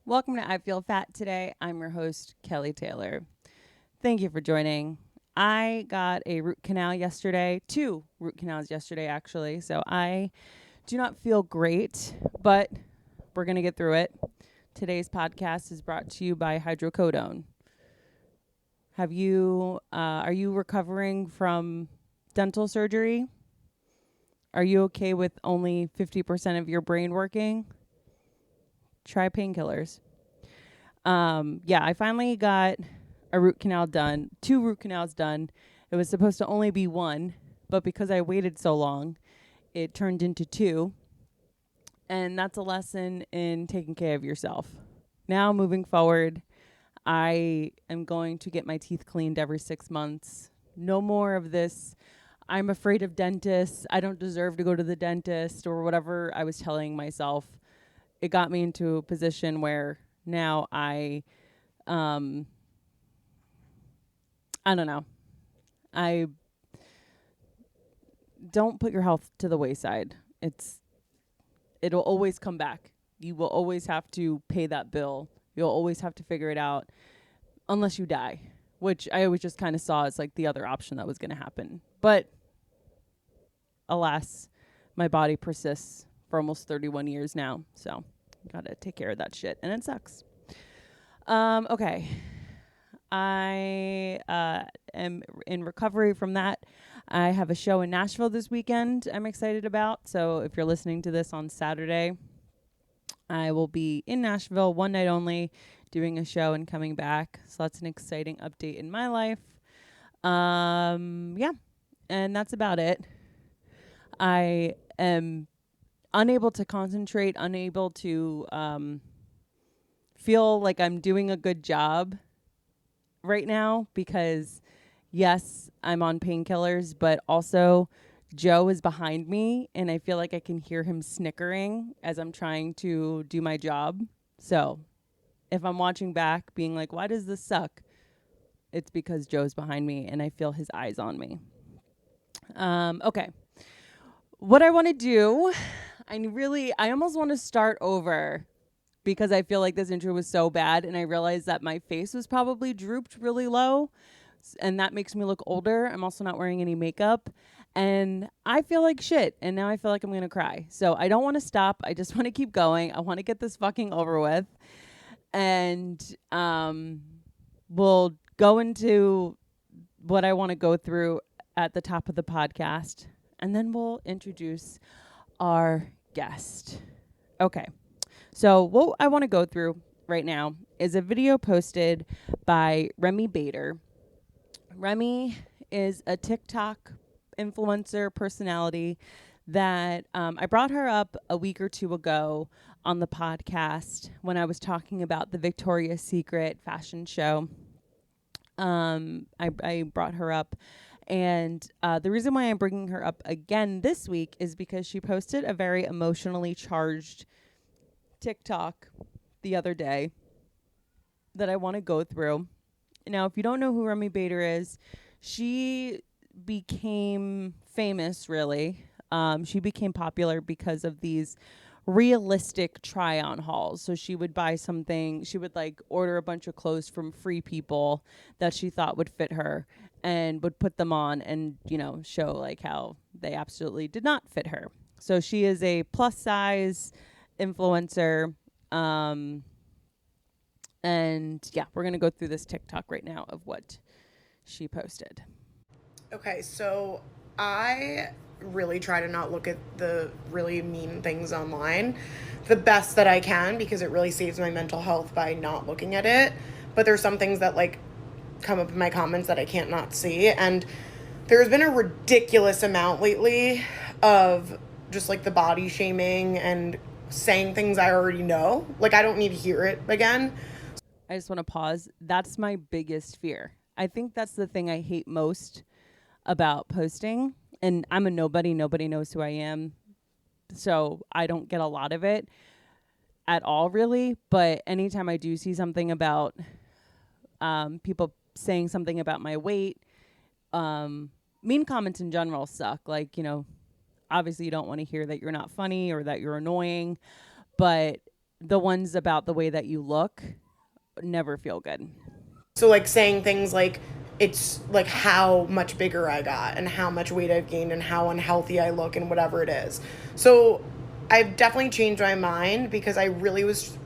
Welcome to I Feel Fat Today. I'm your host, Kelly Taylor. Thank you for joining. I got a root canal yesterday, 2 root canals yesterday, actually. So I do not feel great, but we're going to get through it. Today's podcast is brought to you by hydrocodone. Are you recovering from dental surgery? Are you okay with only 50% of your brain working? Try painkillers. I finally got a root canal done, 2 root canals done. It was supposed to only be 1, but because I waited so long, it turned into 2. And that's a lesson in taking care of yourself. Now, moving forward, I am going to get my teeth cleaned every 6 months. No more of this, I'm afraid of dentists, I don't deserve to go to the dentist, or whatever I was telling myself. It got me into a position where now I don't know. I don't put your health to the wayside. It'll always come back. You will always have to pay that bill. You'll always have to figure it out unless you die, which I always just kind of saw as like the other option that was going to happen. But alas, my body persists for almost 31 years now. So gotta take care of that shit. And it sucks. Okay. I am in recovery from that. I have a show in Nashville this weekend I'm excited about. So if you're listening to this on Saturday, I will be in Nashville one night only doing a show and coming back. So that's an exciting update in my life. And that's about it. I am unable to concentrate, unable to feel like I'm doing a good job right now because, yes, I'm on painkillers, but also Joe is behind me and I feel like I can hear him snickering as I'm trying to do my job. So if I'm watching back being like, why does this suck? It's because Joe's behind me and I feel his eyes on me. Okay. What I want to do, I almost want to start over because I feel like this intro was so bad and I realized that my face was probably drooped really low and that makes me look older. I'm also not wearing any makeup and I feel like shit and now I feel like I'm going to cry. So I don't want to stop. I just want to keep going. I want to get this fucking over with. And we'll go into what I want to go through at the top of the podcast and then we'll introduce our guest. Okay. So what I want to go through right now is a video posted by Remy Bader. Remy is a TikTok influencer personality that I brought her up a week or 2 ago on the podcast when I was talking about the Victoria's Secret fashion show. I brought her up. And the reason why I'm bringing her up again this week is because she posted a very emotionally charged TikTok the other day that I want to go through. Now, if you don't know who Remy Bader is, she became famous, really. She became popular because of these realistic try-on hauls. So she would buy something, she would like order a bunch of clothes from free people that she thought would fit her and would put them on and, you know, show like how they absolutely did not fit her. So she is a plus size influencer. And yeah, we're going to go through this TikTok right now of what she posted. Okay, so I really try to not look at the really mean things online the best that I can because it really saves my mental health by not looking at it. But there's some things that like come up in my comments that I can't not see. And there's been a ridiculous amount lately of just like the body shaming and saying things I already know. Like I don't need to hear it again. I just want to pause. That's my biggest fear. I think that's the thing I hate most about posting. And I'm a nobody. Nobody knows who I am. So I don't get a lot of it at all, really. But anytime I do see something about people saying something about my weight, mean comments in general suck. Like, you know, obviously you don't want to hear that you're not funny or that you're annoying. But the ones about the way that you look never feel good. So like saying things like it's like how much bigger I got and how much weight I've gained and how unhealthy I look and whatever it is. So I've definitely changed my mind because I really was,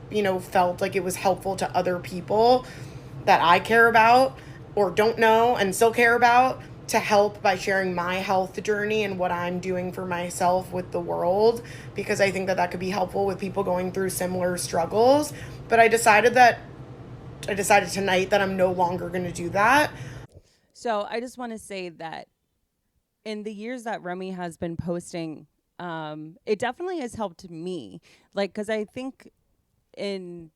felt like it was helpful to other people that I care about or don't know and still care about to help by sharing my health journey and what I'm doing for myself with the world, because I think that that could be helpful with people going through similar struggles. But I decided tonight that I'm no longer going to do that. So I just want to say that in the years that Remy has been posting, it definitely has helped me. Like, because I think in,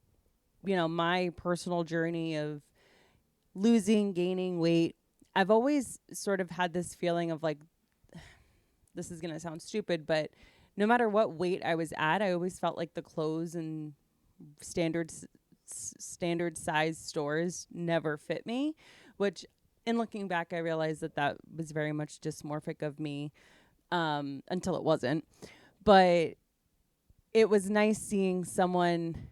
my personal journey of losing, gaining weight, I've always sort of had this feeling of like, this is going to sound stupid, but no matter what weight I was at, I always felt like the clothes and standard size stores never fit me, which in looking back, I realized that that was very much dysmorphic of me, until it wasn't. But it was nice seeing someone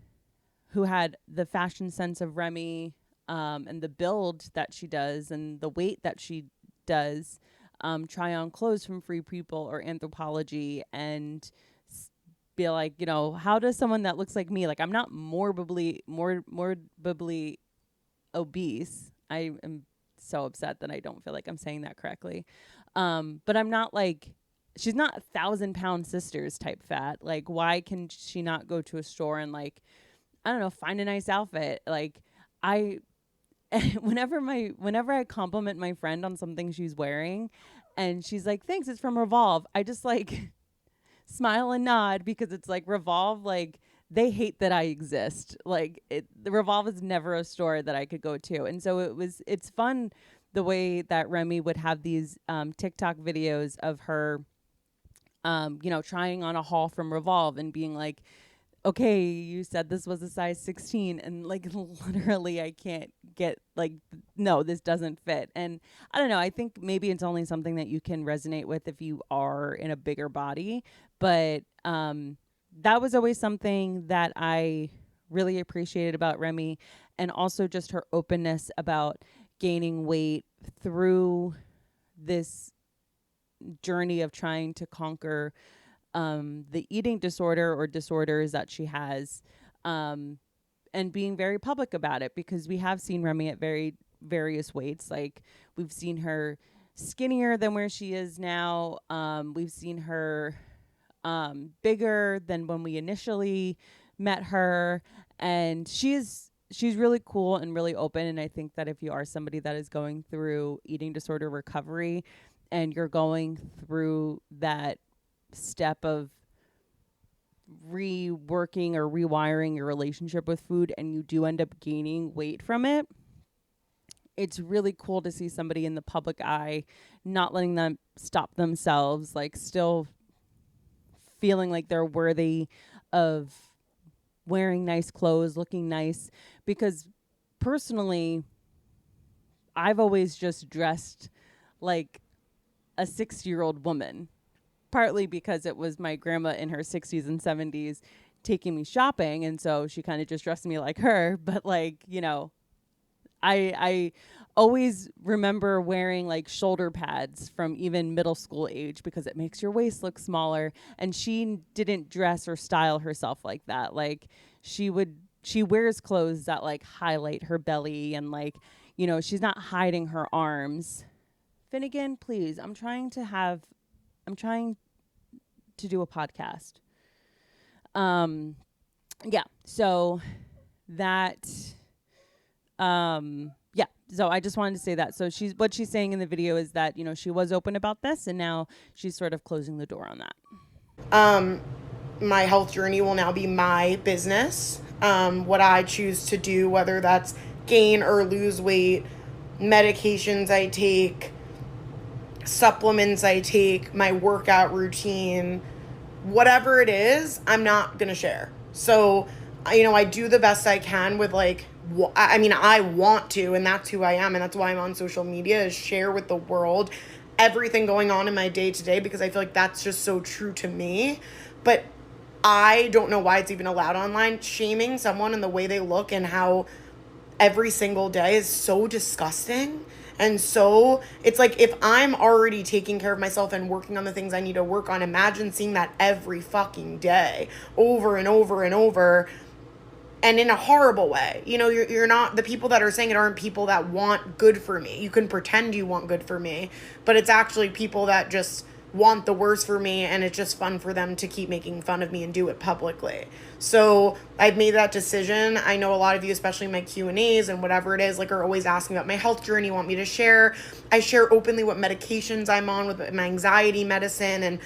who had the fashion sense of Remy, and the build that she does and the weight that she does, try on clothes from Free People or Anthropology and be like, how does someone that looks like me, like I'm not morbidly obese. I am so upset that I don't feel like I'm saying that correctly. But I'm not like, she's not 1,000-pound sisters type fat. Like, why can she not go to a store and like, I don't know, find a nice outfit? Like, whenever I compliment my friend on something she's wearing and she's like, thanks, it's from Revolve, I just like smile and nod, because it's like Revolve, like they hate that I exist. Like the Revolve is never a store that I could go to. And so it's fun the way that Remy would have these TikTok videos of her, trying on a haul from Revolve and being like, okay, you said this was a size 16, and like literally I can't get, like, no, this doesn't fit. And I don't know, I think maybe it's only something that you can resonate with if you are in a bigger body, but that was always something that I really appreciated about Remy, and also just her openness about gaining weight through this journey of trying to conquer the eating disorder or disorders that she has, and being very public about it, because we have seen Remy at various weights. Like, we've seen her skinnier than where she is now. We've seen her bigger than when we initially met her, and she's really cool and really open. And I think that if you are somebody that is going through eating disorder recovery and you're going through that step of reworking or rewiring your relationship with food and you do end up gaining weight from it, it's really cool to see somebody in the public eye not letting them stop themselves, like still feeling like they're worthy of wearing nice clothes, looking nice. Because personally, I've always just dressed like a 60-year-old woman, partly because it was my grandma in her 60s and 70s taking me shopping, and so she kind of just dressed me like her. But like, I always remember wearing like shoulder pads from even middle school age, because it makes your waist look smaller. And she didn't dress or style herself like that. Like, she wears clothes that like highlight her belly, and like, she's not hiding her arms. Finnegan, please, I'm trying to do a podcast. Yeah, so that, yeah, so I just wanted to say that. So what she's saying in the video is that, she was open about this, and now she's sort of closing the door on that. My health journey will now be my business. What I choose to do, whether that's gain or lose weight, medications I take, supplements I take, my workout routine, whatever it is, I'm not going to share. So, I do the best I can with like, I want to, and that's who I am. And that's why I'm on social media, is share with the world everything going on in my day to day, because I feel like that's just so true to me. But I don't know why it's even allowed online. Shaming someone and the way they look and how every single day is so disgusting. And so it's like, if I'm already taking care of myself and working on the things I need to work on, imagine seeing that every fucking day over and over and over, and in a horrible way. You know, you're not, the people that are saying it aren't people that want good for me. You can pretend you want good for me, but it's actually people that just want the worst for me, and it's just fun for them to keep making fun of me and do it publicly. So I've made that decision. I know a lot of you, especially my Q&As and whatever it is, like, are always asking about my health journey, want me to share. I share openly what medications I'm on with my anxiety medicine and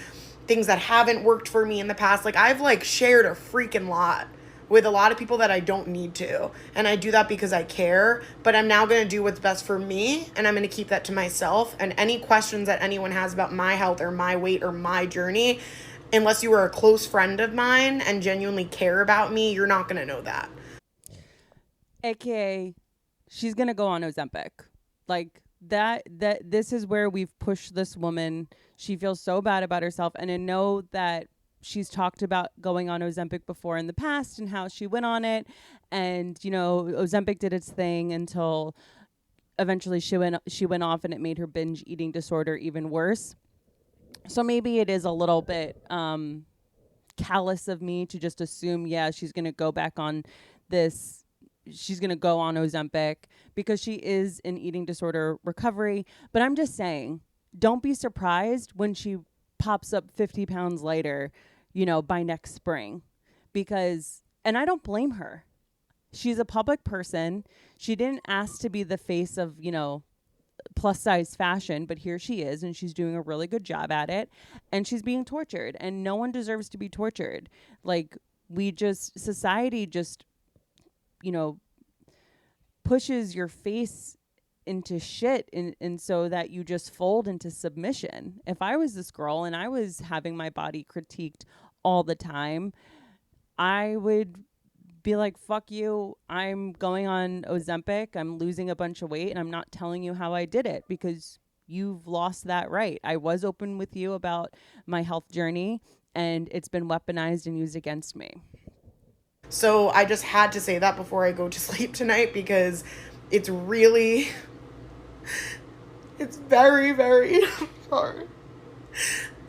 things that haven't worked for me in the past. Like, I've like shared a freaking lot with a lot of people that I don't need to. And I do that because I care, but I'm now going to do what's best for me, and I'm going to keep that to myself. And any questions that anyone has about my health or my weight or my journey, unless you are a close friend of mine and genuinely care about me, you're not going to know that. AKA, she's going to go on Ozempic. Like, this is where we've pushed this woman. She feels so bad about herself, and I know that she's talked about going on Ozempic before in the past and how she went on it. And, you know, Ozempic did its thing until eventually she went off, and it made her binge eating disorder even worse. So maybe it is a little bit callous of me to just assume, yeah, she's going to go back on this. She's going to go on Ozempic because she is in eating disorder recovery. But I'm just saying, don't be surprised when she pops up 50 pounds lighter, you know, by next spring. Because, and I don't blame her. She's a public person. She didn't ask to be the face of, you know, plus size fashion, but here she is, and she's doing a really good job at it, and she's being tortured, and no one deserves to be tortured. Like, society just, you know, pushes your face into shit, and so that you just fold into submission. If I was this girl and I was having my body critiqued all the time, I would be like, fuck you, I'm going on Ozempic, I'm losing a bunch of weight, and I'm not telling you how I did it, because you've lost that right. I was open with you about my health journey, and it's been weaponized and used against me. So I just had to say that before I go to sleep tonight, because it's really, it's very, very hard.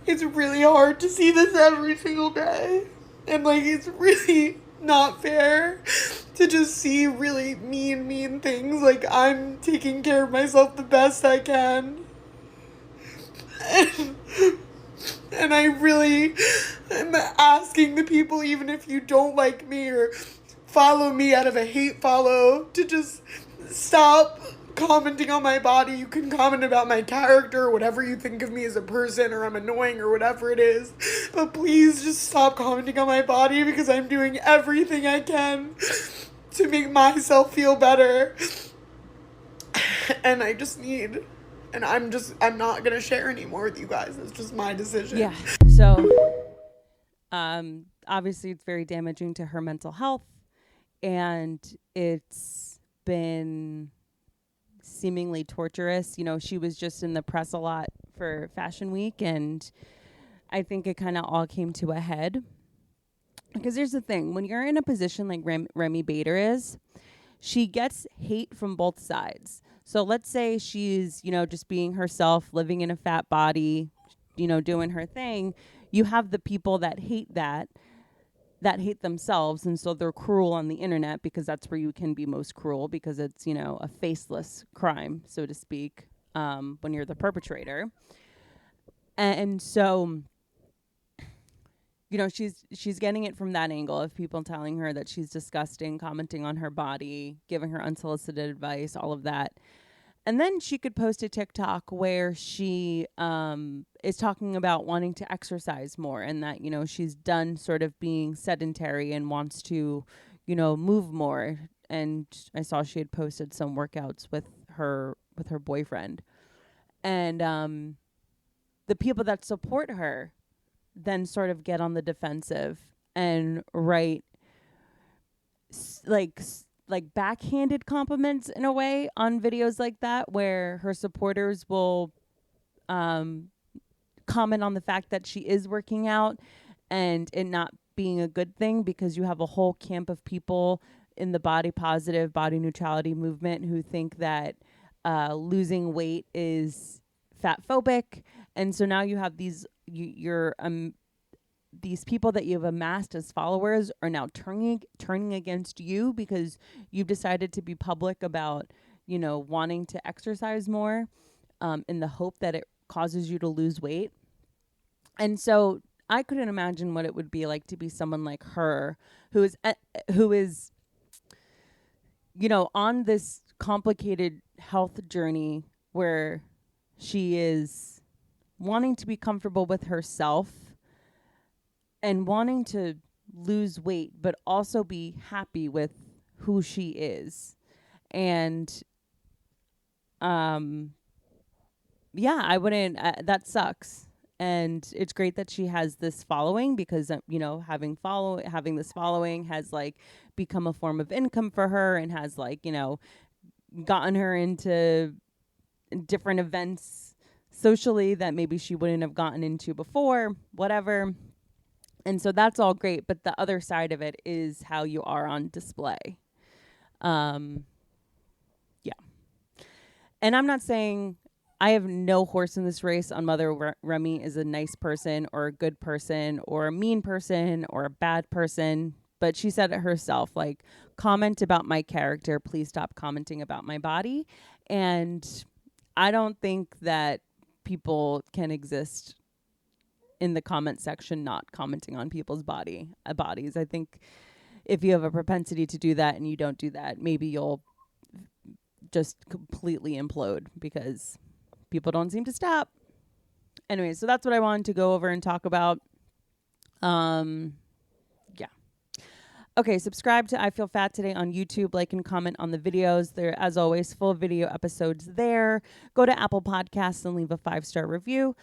It's really hard to see this every single day. And like, it's really not fair to just see really mean things. Like, I'm taking care of myself the best I can. And I really am asking the people, even if you don't like me or follow me out of a hate follow, to just stop commenting on my body. You can comment about my character or whatever you think of me as a person, or I'm annoying or whatever it is, but please just stop commenting on my body, because I'm doing everything I can to make myself feel better. And I just need, and I'm not gonna share anymore with you guys. It's just my decision. Yeah. So obviously it's very damaging to her mental health, and it's been seemingly torturous. You know, she was just in the press a lot for Fashion Week, and I think it kind of all came to a head. Because here's the thing, when you're in a position like Remy Bader is, she gets hate from both sides. So let's say she's, you know, just being herself, living in a fat body, you know, doing her thing. You have the people that hate that hate themselves, and so they're cruel on the internet, because that's where you can be most cruel, because it's, you know, a faceless crime, so to speak, when you're the perpetrator. And so, you know, she's getting it from that angle of people telling her that she's disgusting, commenting on her body, giving her unsolicited advice, all of that. And then she could post a TikTok where she is talking about wanting to exercise more, and that, you know, she's done sort of being sedentary and wants to, you know, move more. And I saw she had posted some workouts with her boyfriend. And the people that support her then sort of get on the defensive and write like backhanded compliments in a way on videos like that, where her supporters will comment on the fact that she is working out and it not being a good thing because you have a whole camp of people in the body positive, body neutrality movement who think that losing weight is fat phobic. And so now you have these people that you've amassed as followers are now turning against you because you've decided to be public about, wanting to exercise more in the hope that it causes you to lose weight. And so I couldn't imagine what it would be like to be someone like her who is on this complicated health journey where she is wanting to be comfortable with herself and wanting to lose weight, but also be happy with who she is. And, I wouldn't, that sucks. And it's great that she has this following because, having this following has become a form of income for her and has gotten her into different events socially that maybe she wouldn't have gotten into before, whatever. And so that's all great. But the other side of it is how you are on display. And I'm not saying I have no horse in this race on whether Remy is a nice person or a good person or a mean person or a bad person. But she said it herself, comment about my character. Please stop commenting about my body. And I don't think that people can exist in the comment section not commenting on people's bodies. I think if you have a propensity to do that and you don't do that, maybe you'll just completely implode because people don't seem to stop. Anyway, so that's what I wanted to go over and talk about. Okay, subscribe to I Feel Fat Today on YouTube. Like and comment on the videos. There, as always, full video episodes there. Go to Apple Podcasts and leave a 5-star review.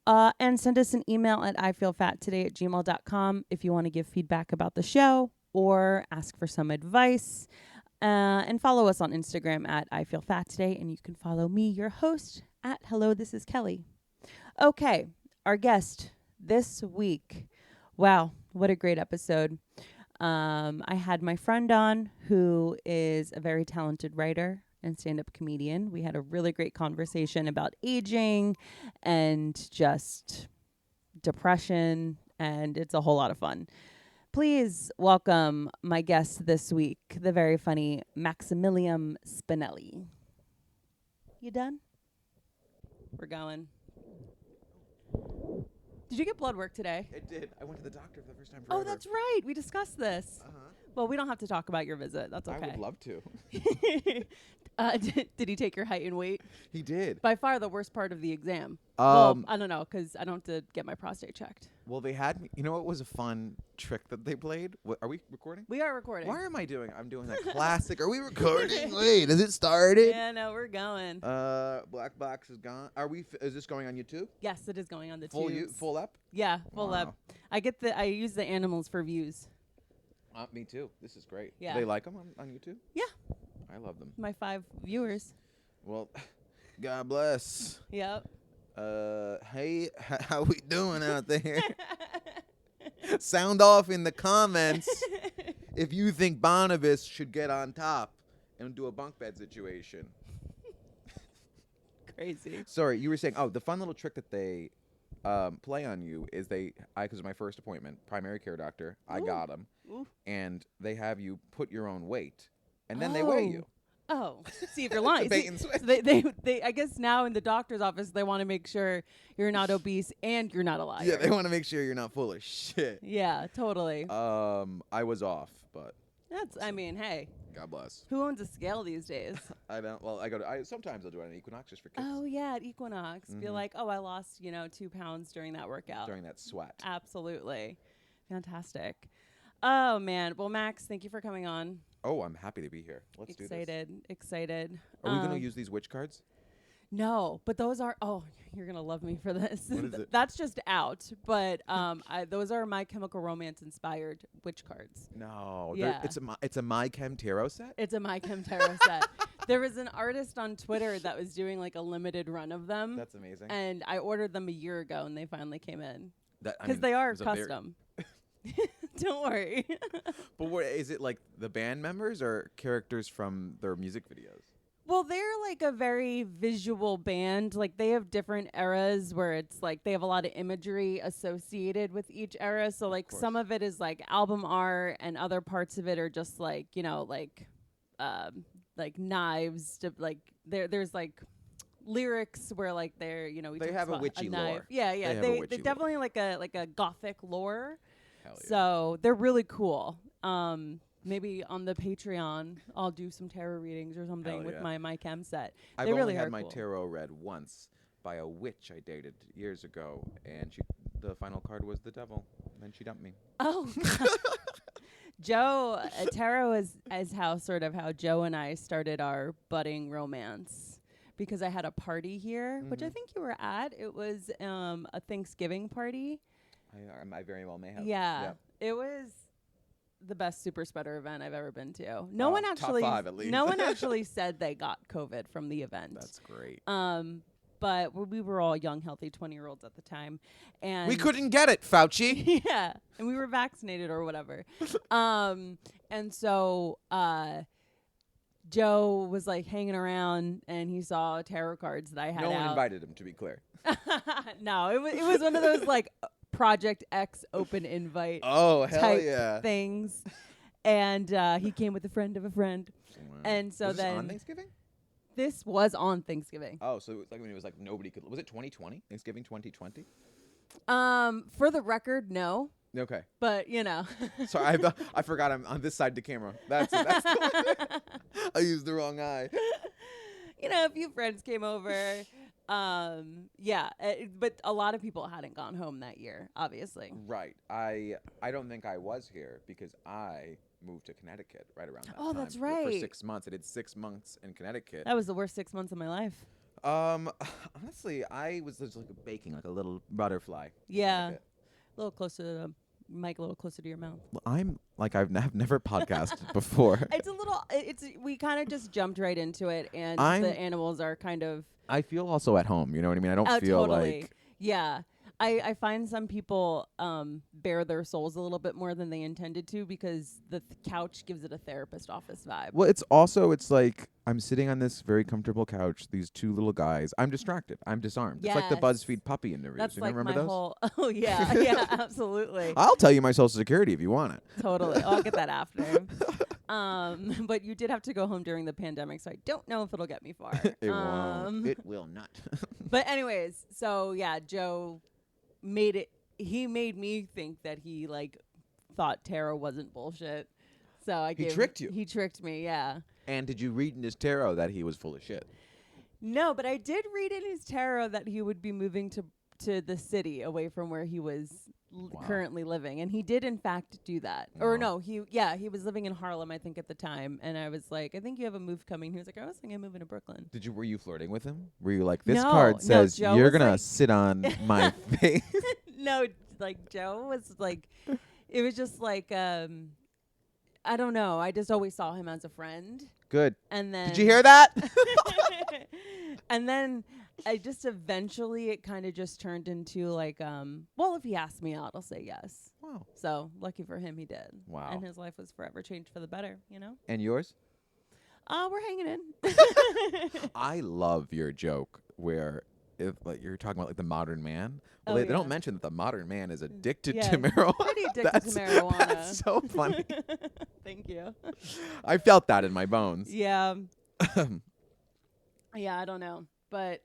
And send us an email at ifeelfattoday@gmail.com if you want to give feedback about the show or ask for some advice. And follow us on Instagram at ifeelfattoday. And you can follow me, your host, at Hello, This is Kelly. Okay, our guest this week. Wow, what a great episode. I had my friend on who is a very talented writer and stand-up comedian. We had a really great conversation about aging and just depression, and it's a whole lot of fun. Please welcome my guest this week, the very funny Maximilian Spinelli. You done? We're going. Did you get blood work today? It did. I went to the doctor for the first time forever. Oh, that's right. We discussed this. Uh-huh. Well, we don't have to talk about your visit. That's okay. I would love to. Did he take your height and weight? He did. By far the worst part of the exam. Well, I don't know, because I don't have to get my prostate checked. Well, they had me. You know what was a fun trick that they played? Are we recording? We are recording. Why am I doing? I'm doing that classic. Are we recording? Wait, has it started? Yeah, no, we're going. Black box is gone. Are we? Is this going on YouTube? Yes, it is going on the Full tubes. full up? Yeah, full up. I use the animals for views. Me too. This is great. Yeah. Do they like them on YouTube? Yeah. I love them. My 5 viewers. Well, God bless. Yep. Hey, how we doing out there? Sound off in the comments if you think Barnabas should get on top and do a bunk bed situation. Crazy. Sorry, you were saying, the fun little trick that they play on you is because my first appointment, primary care doctor, I got him, and they have you put your own weight, and then they weigh you. Oh, see if you're lying. Bait and switch. So they I guess now in the doctor's office they want to make sure you're not obese and you're not a liar. Yeah, they want to make sure you're not full of shit. Yeah, totally. I was off, but hey. God bless. Who owns a scale these days? I don't. Well, sometimes I'll do it on Equinox just for kicks. Oh yeah, at Equinox. Be like, I lost 2 pounds during that workout. During that sweat. Absolutely, fantastic. Oh man. Well, Max, thank you for coming on. Oh, I'm happy to be here. Let's do this. Excited. Are we going to use these witch cards? No, but those are. Oh, you're gonna love me for this. What is it? That's just out. But those are My Chemical Romance inspired witch cards. No. Yeah. It's a My Chem Tarot set? It's a My Chem Tarot set. There was an artist on Twitter that was doing a limited run of them. That's amazing. And I ordered them a year ago, and they finally came in because they are custom. Don't worry. But what is it, like the band members or characters from their music videos? Well, they're like a very visual band. Like they have different eras where it's like they have a lot of imagery associated with each era. So like some of it is like album art and other parts of it are just like, like knives to like there's like lyrics where like they're, They have a witchy knife. lore. Yeah. They have a They witchy definitely like a gothic lore. Hell yeah. So they're really cool. Maybe on the Patreon, I'll do some tarot readings or something Hell with yeah. my chem set. I've They only really had are my cool. tarot read once by a witch I dated years ago, and the final card was the devil. And then she dumped me. Oh, God. Joe, tarot is how Joe and I started our budding romance, because I had a party here, which I think you were at. It was a Thanksgiving party. I very well may have. Yeah. It was the best super spreader event I've ever been to. No Oh, one top actually, 5 at least. no one actually said they got COVID from the event. That's great. But we were all young, healthy 20-year-olds at the time, and We couldn't get it, Fauci. yeah, and we were vaccinated or whatever. And so Joe was like hanging around, and he saw tarot cards that I had No one out. invited him, to be clear. No, it was one of those like Project X open invite Oh, hell type yeah. things. And he came with a friend of a friend. Wow. And so was this then on Thanksgiving? this was on Thanksgiving. Oh, so it was like when it was like nobody could. Was it 2020? Thanksgiving 2020? For the record, no. Okay. But Sorry, I forgot I'm on this side of the camera. That's the one. I used the wrong eye. A few friends came over. But a lot of people hadn't gone home that year, obviously. Right. I don't think I was here because I moved to Connecticut right around that time. Oh, that's For right. 6 months. I did 6 months in Connecticut. That was the worst 6 months of my life. Honestly, I was just like baking like a little butterfly. Yeah. Connecticut. A little closer to the mic, a little closer to your mouth. Well, I'm like I've never podcasted before. We kind of just jumped right into it, and the animals are kind of. I feel also at home. You know what I mean? I don't feel totally. like. Yeah. I find some people bare their souls a little bit more than they intended to, because the couch gives it a therapist office vibe. Well, it's like I'm sitting on this very comfortable couch. These two little guys. I'm distracted. I'm disarmed. Yes. It's like the BuzzFeed puppy interviews. That's You like remember my those? whole. Oh yeah, yeah, absolutely. I'll tell you my social security if you want it. Totally. I'll get that after. But you did have to go home during the pandemic, so I don't know if it'll get me far. It won't. It will not. But anyways, so yeah, Joe made me think that he like thought tarot wasn't bullshit. So He tricked you. He tricked me, yeah. And did you read in his tarot that he was full of shit? No, but I did read in his tarot that he would be moving to the city away from where he was currently living, and he did in fact do that. Wow. Or no, he was living in Harlem, I think, at the time, and I was like, I think you have a move coming. He was like, I was thinking of moving to Brooklyn. Were you flirting with him? Were you like, this No, card says Joe you're was gonna like- sit on my face? No, like Joe was like, it was just like, I don't know. I just always saw him as a friend, Good. and then Did you hear that? and then I just eventually it kind of just turned into like, well, if he asked me out, I'll say yes. Wow. So lucky for him, he did. Wow. And his life was forever changed for the better, And yours? We're hanging in. I love your joke where if like you're talking about like the modern man. Well, Oh, they don't yeah. mention that the modern man is addicted Yeah, to marijuana. pretty addicted to marijuana. That's so funny. Thank you. I felt that in my bones. Yeah. Yeah, I don't know. But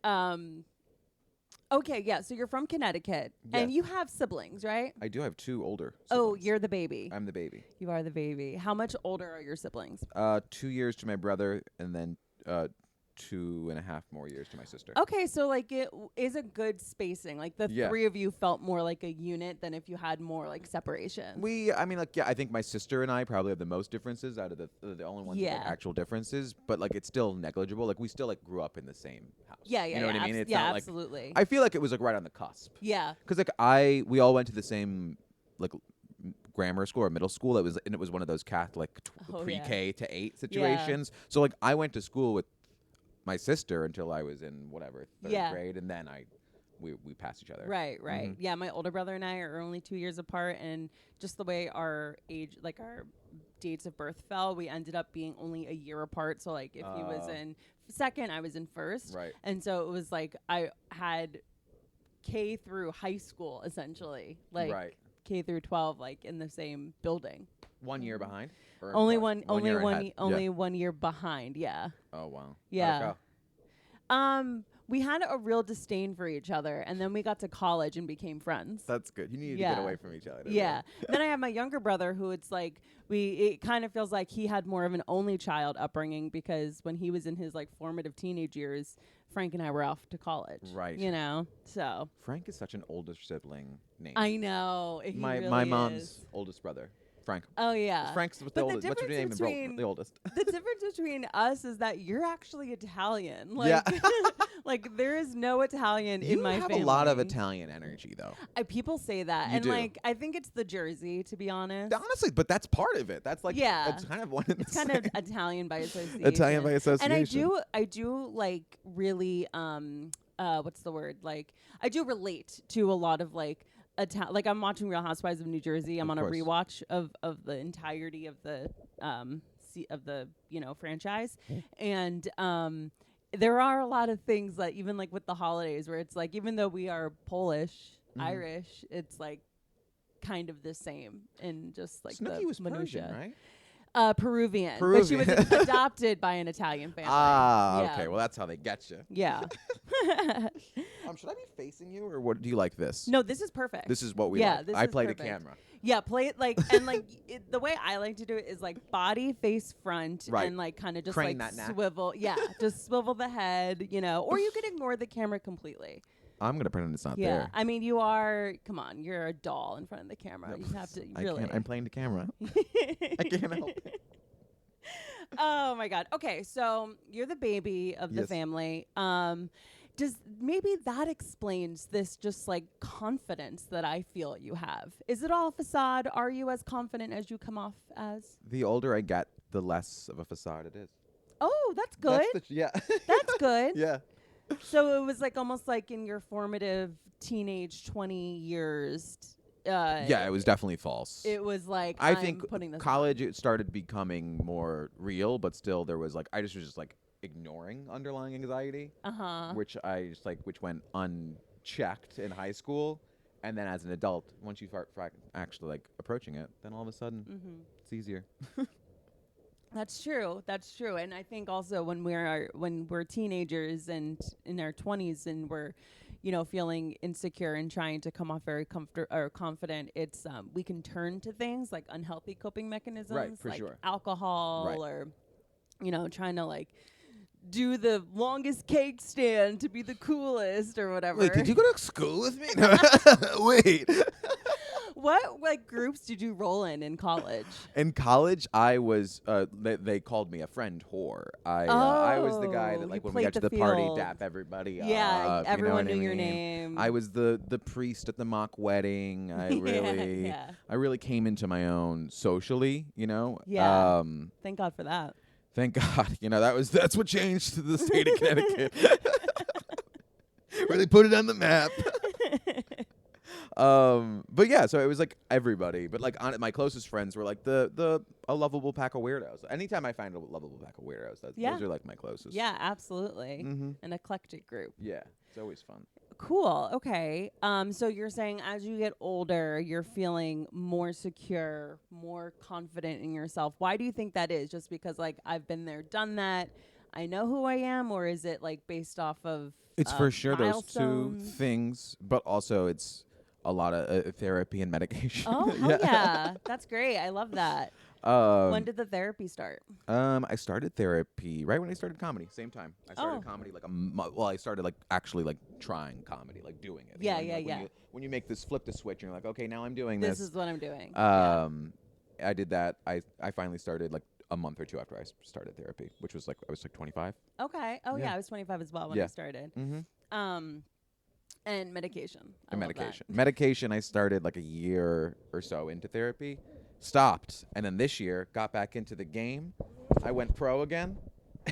okay, yeah, so you're from Connecticut and Yes. you have siblings, right? I do have 2 older Oh, siblings. you're the baby. I'm the baby. You are the baby. How much older are your siblings? 2 years to my brother, and then 2.5 more years to my sister. Okay, so like it is a good spacing. Like the Yeah. three of you felt more like a unit than if you had more like separation. I think my sister and I probably have the most differences out of the only ones with Yeah. like, actual differences, but like it's still negligible. Like we still like grew up in the same house. Yeah, You know what I mean? It's yeah, not like absolutely. I feel like it was like right on the cusp. Yeah. Because we all went to the same like grammar school or middle school. It was one of those Catholic Oh, pre-K to 8 situations. So like I went to school with my sister until I was in whatever third Yeah. grade, and then I we pass each other. Right. Yeah, my older brother and I are only 2 years apart, and just the way our age, like our dates of birth fell, we ended up being only a year apart. So like if he was in second, I was in first. Right. And so it was like I had K through high school essentially, like K through 12, like in the same building. 1 year behind? Or Only apart? one, only year one, ahead. only 1 year behind. Yeah. Oh wow. Yeah. How'd it go? We had a real disdain for each other, and then we got to college and became friends. That's good. You needed to get away from each other. Yeah. Then I have my younger brother who it's like it kind of feels like he had more of an only child upbringing because when he was in his like formative teenage years, Frank and I were off to college. Right. You know? So Frank is such an older sibling name. I know. My mom's oldest brother. Frank. Oh yeah. Frank's the oldest. What's your name? The oldest. The difference between us is that you're actually Italian. Like, yeah. like there is no Italian in my family. You have a lot of Italian energy, though. People say that, You do. like I think it's the Jersey, to be honest. Honestly, but that's part of it. That's like it's kind of one of the It's kind of Italian by association. Italian by association. And I do like really what's the word? Like I do relate to a lot of like like I'm watching Real Housewives of New Jersey. I'm on a rewatch of the entirety of the franchise, and there are a lot of things that even like with the holidays where it's like even though we are Polish, Irish, it's like kind of the same in just like Snooki the was minutia. Persian, right? Peruvian, but she was adopted by an Italian family. Okay. Well, that's how they get you. Yeah. Should I be facing you, or what? Do you like this? No, this is perfect. This is what we like. This I is play perfect. the camera. Yeah, play it like and like the way I like to do it is like body face front and like kind of just crane like that swivel. Yeah, just swivel the head, or you could ignore the camera completely. I'm gonna pretend it's not Yeah, there. I mean you are. Come on, you're a doll in front of the camera. You have to really. I'm playing the camera. I can't help it. Oh my God. Okay, so you're the baby of the family. Does maybe that explains this just like confidence that I feel you have? Is it all facade? Are you as confident as you come off as? The older I get, the less of a facade it is. Oh, that's good. That's good. Yeah. So it was like almost like in your formative teenage 20 years. Yeah, it was definitely false. It was like I think putting this college it started becoming more real, but still there was like I was just like ignoring underlying anxiety, which which went unchecked in high school, and then as an adult, once you start actually like approaching it, then all of a sudden it's easier. That's true. And I think also when we're teenagers and in our 20s and we're feeling insecure and trying to come off very confident, it's we can turn to things like unhealthy coping mechanisms, right, for like sure. alcohol, or trying to like do the longest cake stand to be the coolest or whatever. Wait, did you go to school with me? Wait. What like groups did you roll in college? In college, I was. They called me a friend whore. I was the guy that like when we got to the party, dap everybody. Yeah, everyone knew your name. I was the priest at the mock wedding. I really, I really came into my own socially. Yeah. Thank God for that. Thank God. That's what changed the state of Connecticut. Really put it on the map. But yeah, so it was like everybody, but like my closest friends were like a lovable pack of weirdos. Anytime I find a lovable pack of weirdos, those are like my closest. Yeah, absolutely. An eclectic group. Yeah, it's always fun. Cool. Okay. So you're saying as you get older, you're feeling more secure, more confident in yourself. Why do you think that is? Just because like I've been there, done that. I know who I am, or is it like based off of? It's for sure milestones? those two things, but also it's a lot of therapy and medication. Oh, yeah. That's great. I love that. When did the therapy start? I started therapy right when I started comedy. Same time. I started comedy like I started like actually like trying comedy, like doing it. Yeah. When you flip the switch, and you're like, okay, now I'm doing this. This is what I'm doing. I did that. I finally started like a month or two after I started therapy, which was like I was like 25. Okay. Oh yeah, I was 25 as well when I started. And medication. Medication, I started like a year or so into therapy, stopped, and then this year got back into the game. I went pro again,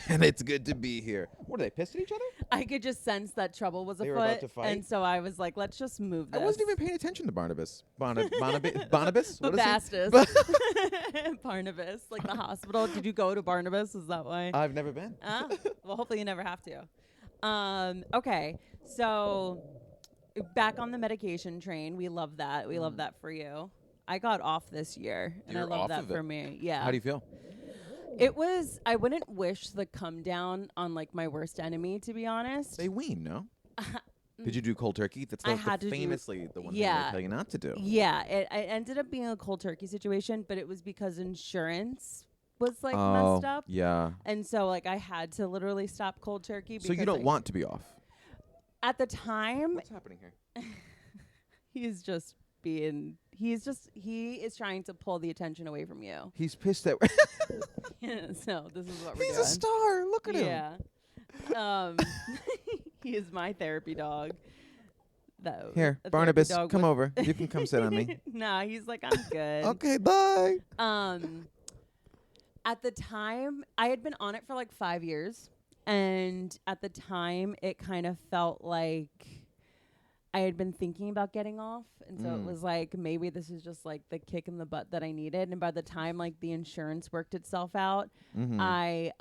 and it's good to be here. What, are they pissed at each other? I could just sense that trouble was They were afoot. about to fight? And so I was like, let's just move this. I wasn't even paying attention to Barnabas. Barnabas? What is he? Babastus. Barnabas, like the hospital. Did you go to Barnabas? Is that why? I've never been. Well, hopefully you never have to. Okay, so back on the medication train. We love that. We love that for you. I got off this year, and You're I love off that of it. for me. Yeah. How do you feel? It was, I wouldn't wish the come down on like my worst enemy, to be honest. They wean, no? Did you do cold turkey? That's I like had to do- famously the one yeah. they tell you not to do. Yeah, it ended up being a cold turkey situation, but it was because insurance was like Oh, messed up. yeah. And so like I had to literally stop cold turkey. So you because, don't like, want to be off. At the time, What's happening here? he is trying to pull the attention away from you. He's pissed that So this is what we're he's doing. a star. Look at him. Yeah. He is my therapy dog. Here, A therapy Barnabas, dog come with- over. You can come sit on me. Nah, he's like, I'm good. Okay, bye. At the time, I had been on it for like 5 years. And at the time, it kind of felt like I had been thinking about getting off. And so it was like, maybe this is just like the kick in the butt that I needed. And by the time like the insurance worked itself out, I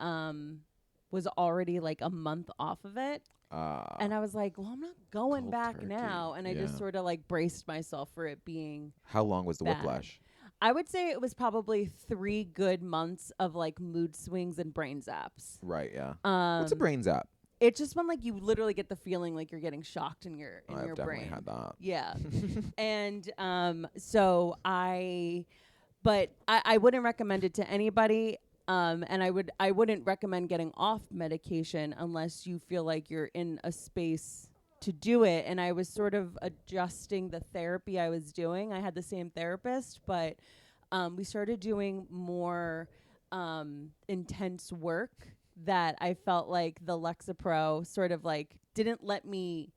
was already like a month off of it. And I was like, well, I'm not going Cold back turkey. now. And I just Yeah. sort of like braced myself for it being How long was the bad. whiplash? I would say it was probably 3 good months of like mood swings and brain zaps. Right, yeah. What's a brain zap? It's just when like you literally get the feeling like you're getting shocked in your I've definitely brain. had that. Yeah. And so I wouldn't recommend it to anybody. And I wouldn't recommend getting off medication unless you feel like you're in a space to do it. And I was sort of adjusting the therapy I was doing. I had the same therapist, but we started doing more intense work that I felt like the Lexapro sort of like didn't let me,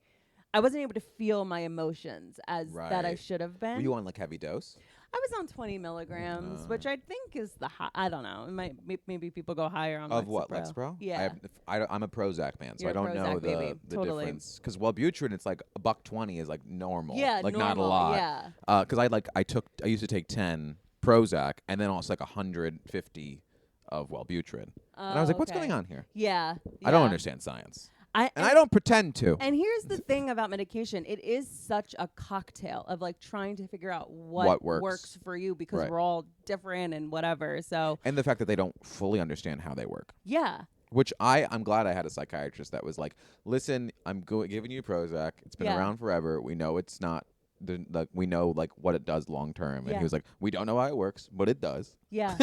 I wasn't able to feel my emotions as that I Right. should have been. Were you on like heavy dose? I was on 20 milligrams, which I think is the high. I don't know. It might maybe people go higher on Of Lexapro. what, Lexapro? Yeah. I'm a Prozac man, so You're I a don't know Prozac baby. the Totally. difference. Because Wellbutrin, it's like $1.20 is like normal. Yeah, like normal, not a lot. yeah. Because I used to take 10 Prozac and then also like 150 of Wellbutrin, and I was like, what's okay. going on here? Yeah. I don't yeah. understand science, And and I don't pretend to. And here's the thing about medication. It is such a cocktail of like trying to figure out What what works. for you because Right. we're all different and whatever. So, And the fact that they don't fully understand how they work. yeah. Which I'm glad I had a psychiatrist that was like, listen, I'm giving you Prozac. It's been Yeah. around forever. We know it's not, we know like what it does long term. And Yeah. he was like, we don't know how it works, but it does. Yeah.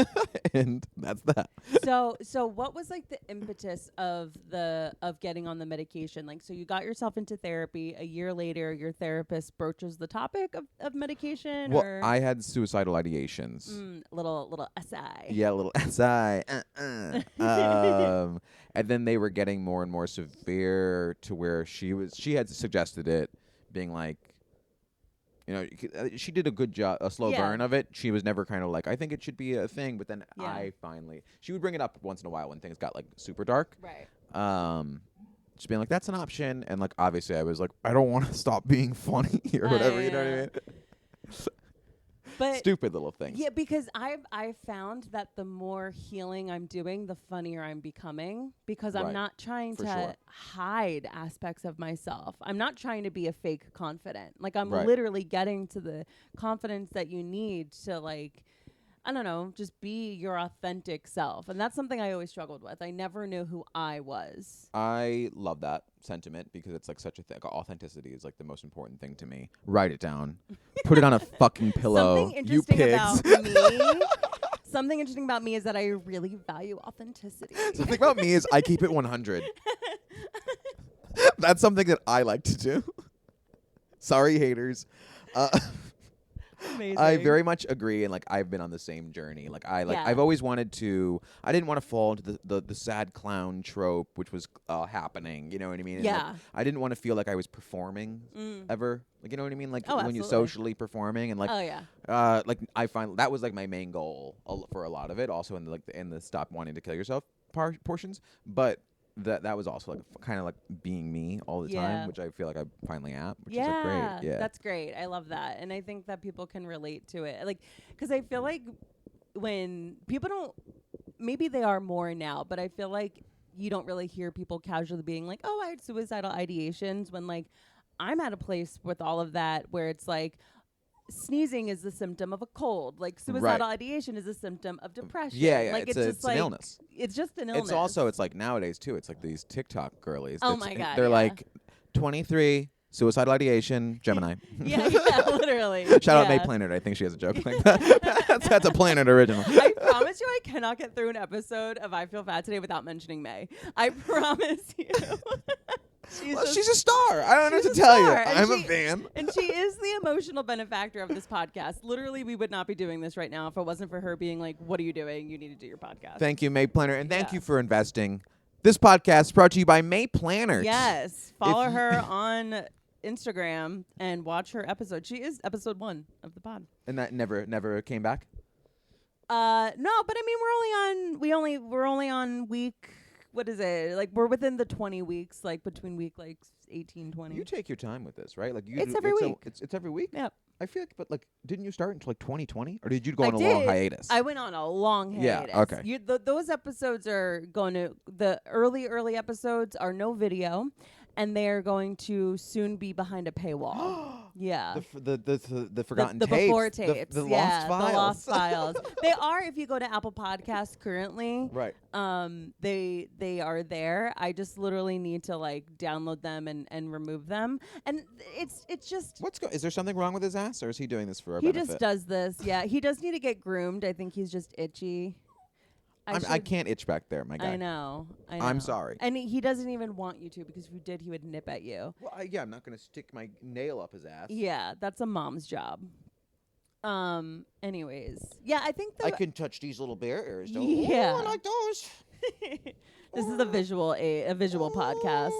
And that's that. So what was like the impetus of getting on the medication? Like, so you got yourself into therapy. A year later, your therapist broaches the topic of medication. Well, or I had suicidal ideations. little SI. Yeah, a little SI. And then they were getting more and more severe to where she had suggested it, being like, you know, she did a good job, a slow Yeah. burn of it. She was never kind of like, I think it should be a thing. But then Yeah. she would bring it up once in a while when things got like super dark. Right. Just being like, that's an option. And like, obviously I was like, I don't want to stop being funny or whatever. You know what I mean? But Stupid little things. yeah, because I've found that the more healing I'm doing, the funnier I'm becoming because I'm Right. not trying For to sure. hide aspects of myself. I'm not trying to be a fake confident. Like I'm Right. literally getting to the confidence that you need to like, I don't know, just be your authentic self. And that's something I always struggled with. I never knew who I was. I love that sentiment because it's like such a thing. Authenticity is like the most important thing to me. Write it down. Put it on a fucking pillow. Something You interesting pigs. about me. Something interesting about me is that I really value authenticity. Something about me is I keep it 100. That's something that I like to do. Sorry, haters. Amazing. I very much agree, and like I've been on the same journey. Like Yeah. I've always wanted to. I didn't want to fall into the sad clown trope, which was happening. You know what I mean? And, like, Yeah. I didn't want to feel like I was performing ever. Like you know what I mean? Like Oh, when you're absolutely. socially performing, and like Oh yeah. like I find that was like my main goal for a lot of it. Also in the stop wanting to kill yourself portions, but that was also like kind of like being me all the time, which I feel like I finally am, which is like great. Yeah, that's great. I love that, and I think that people can relate to it. Like, because I feel like when people don't, maybe they are more now, but I feel like you don't really hear people casually being like, "Oh, I had suicidal ideations," when like I'm at a place with all of that where it's like, sneezing is the symptom of a cold. Like suicidal ideation is a symptom of depression. Yeah. Like it's just an like illness. It's just an illness. It's also like nowadays too. It's like these TikTok girlies. Oh my God, they're like 23, suicidal ideation, Gemini. yeah, literally. Shout out May Planet. I think she has a joke like that. That's a Planet original. I promise you, I cannot get through an episode of I Feel Fat Today without mentioning May. I promise you. She's a star. I don't know what to tell you. I'm a fan. And she is the emotional benefactor of this podcast. Literally, we would not be doing this right now if it wasn't for her being like, "What are you doing? You need to do your podcast." Thank you, May Planner. And thank you for investing. This podcast is brought to you by May Planners. Yes. Follow her on Instagram and watch her episode. She is episode 1 of the pod. And that never came back? No, but I mean, we're only on week, what is it? Like, we're within the 20 weeks, like between week like 18, 20. You take your time with this, right? Like It's every week. It's every week? Yep. I feel like, but like, didn't you start until like 2020? Or did you go on a long hiatus? I went on a long hiatus. Yeah, okay. Those episodes are going to, the early episodes are no video, and they're going to soon be behind a paywall. Yeah. The forgotten the tapes. before tapes. The lost files. The lost files. They are, if you go to Apple Podcasts currently. Right. They are there. I just literally need to like download them and remove them. And it's just Is there something wrong with his ass, or is he doing this for our he benefit? just does this. Yeah. He does need to get groomed. I think he's just itchy. I can't itch back there, my guy. I know. I'm sorry. And he doesn't even want you to, because if you did, he would nip at you. Well, I'm not going to stick my nail up his ass. Yeah, that's a mom's job. Anyways, yeah, I think I can touch these little bear ears, though. Yeah. Ooh, I like those. This is a visual podcast.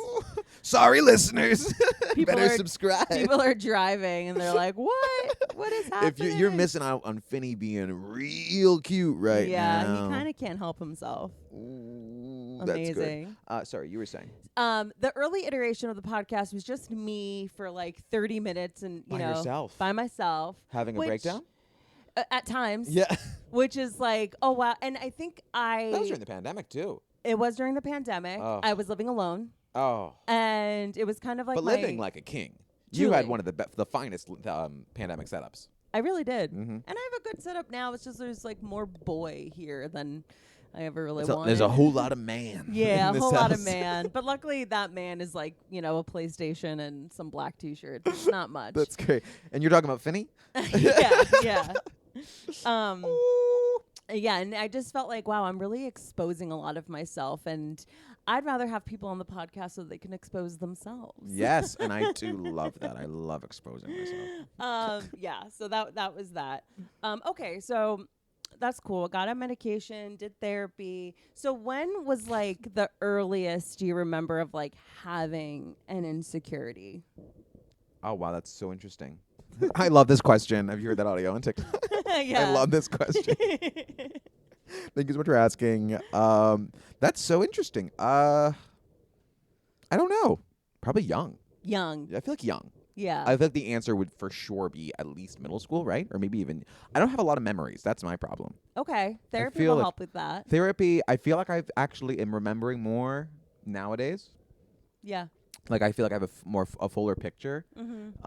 Sorry, listeners. People Better are- subscribe. People are driving and they're like, "What? What is happening?" If you're missing out on Finney being real cute right yeah, now. he kind of can't help himself. Ooh, that's Amazing. good. Sorry, you were saying. The early iteration of the podcast was just me for like 30 minutes, and By yourself. by myself, Having a breakdown? At times. Yeah. Which is like, oh wow, and I think That was during the pandemic too. It was during the pandemic. Oh. I was living alone. Oh. And it was kind of like living like a king. You Truly. had one of the finest pandemic setups. I really did. Mm-hmm. And I have a good setup now. It's just there's like more boy here than I ever really wanted. There's a whole lot of man. Yeah, in a whole this lot of house. man. But luckily that man is like, a PlayStation and some black t-shirts. It's not much. That's great. And you're talking about Finney? yeah. Yeah, and I just felt like, wow, I'm really exposing a lot of myself, and I'd rather have people on the podcast so they can expose themselves. Yes, and I do love that. I love exposing myself. Yeah, so that was that. Okay, so that's cool. Got on medication, did therapy. So when was like the earliest you remember of like having an insecurity? Oh, wow, that's so interesting. I love this question. Have you heard that audio on TikTok? Yeah. I love this question. Thank you so much for asking. That's so interesting. I don't know. Probably young. Young. I feel like young. Yeah. I feel like the answer would for sure be at least middle school, right? Or maybe even. I don't have a lot of memories. That's my problem. Okay. Therapy feel will like help with that. Therapy, I feel like I've actually am remembering more nowadays. Yeah. Like I feel like I have a fuller picture, Mm-hmm.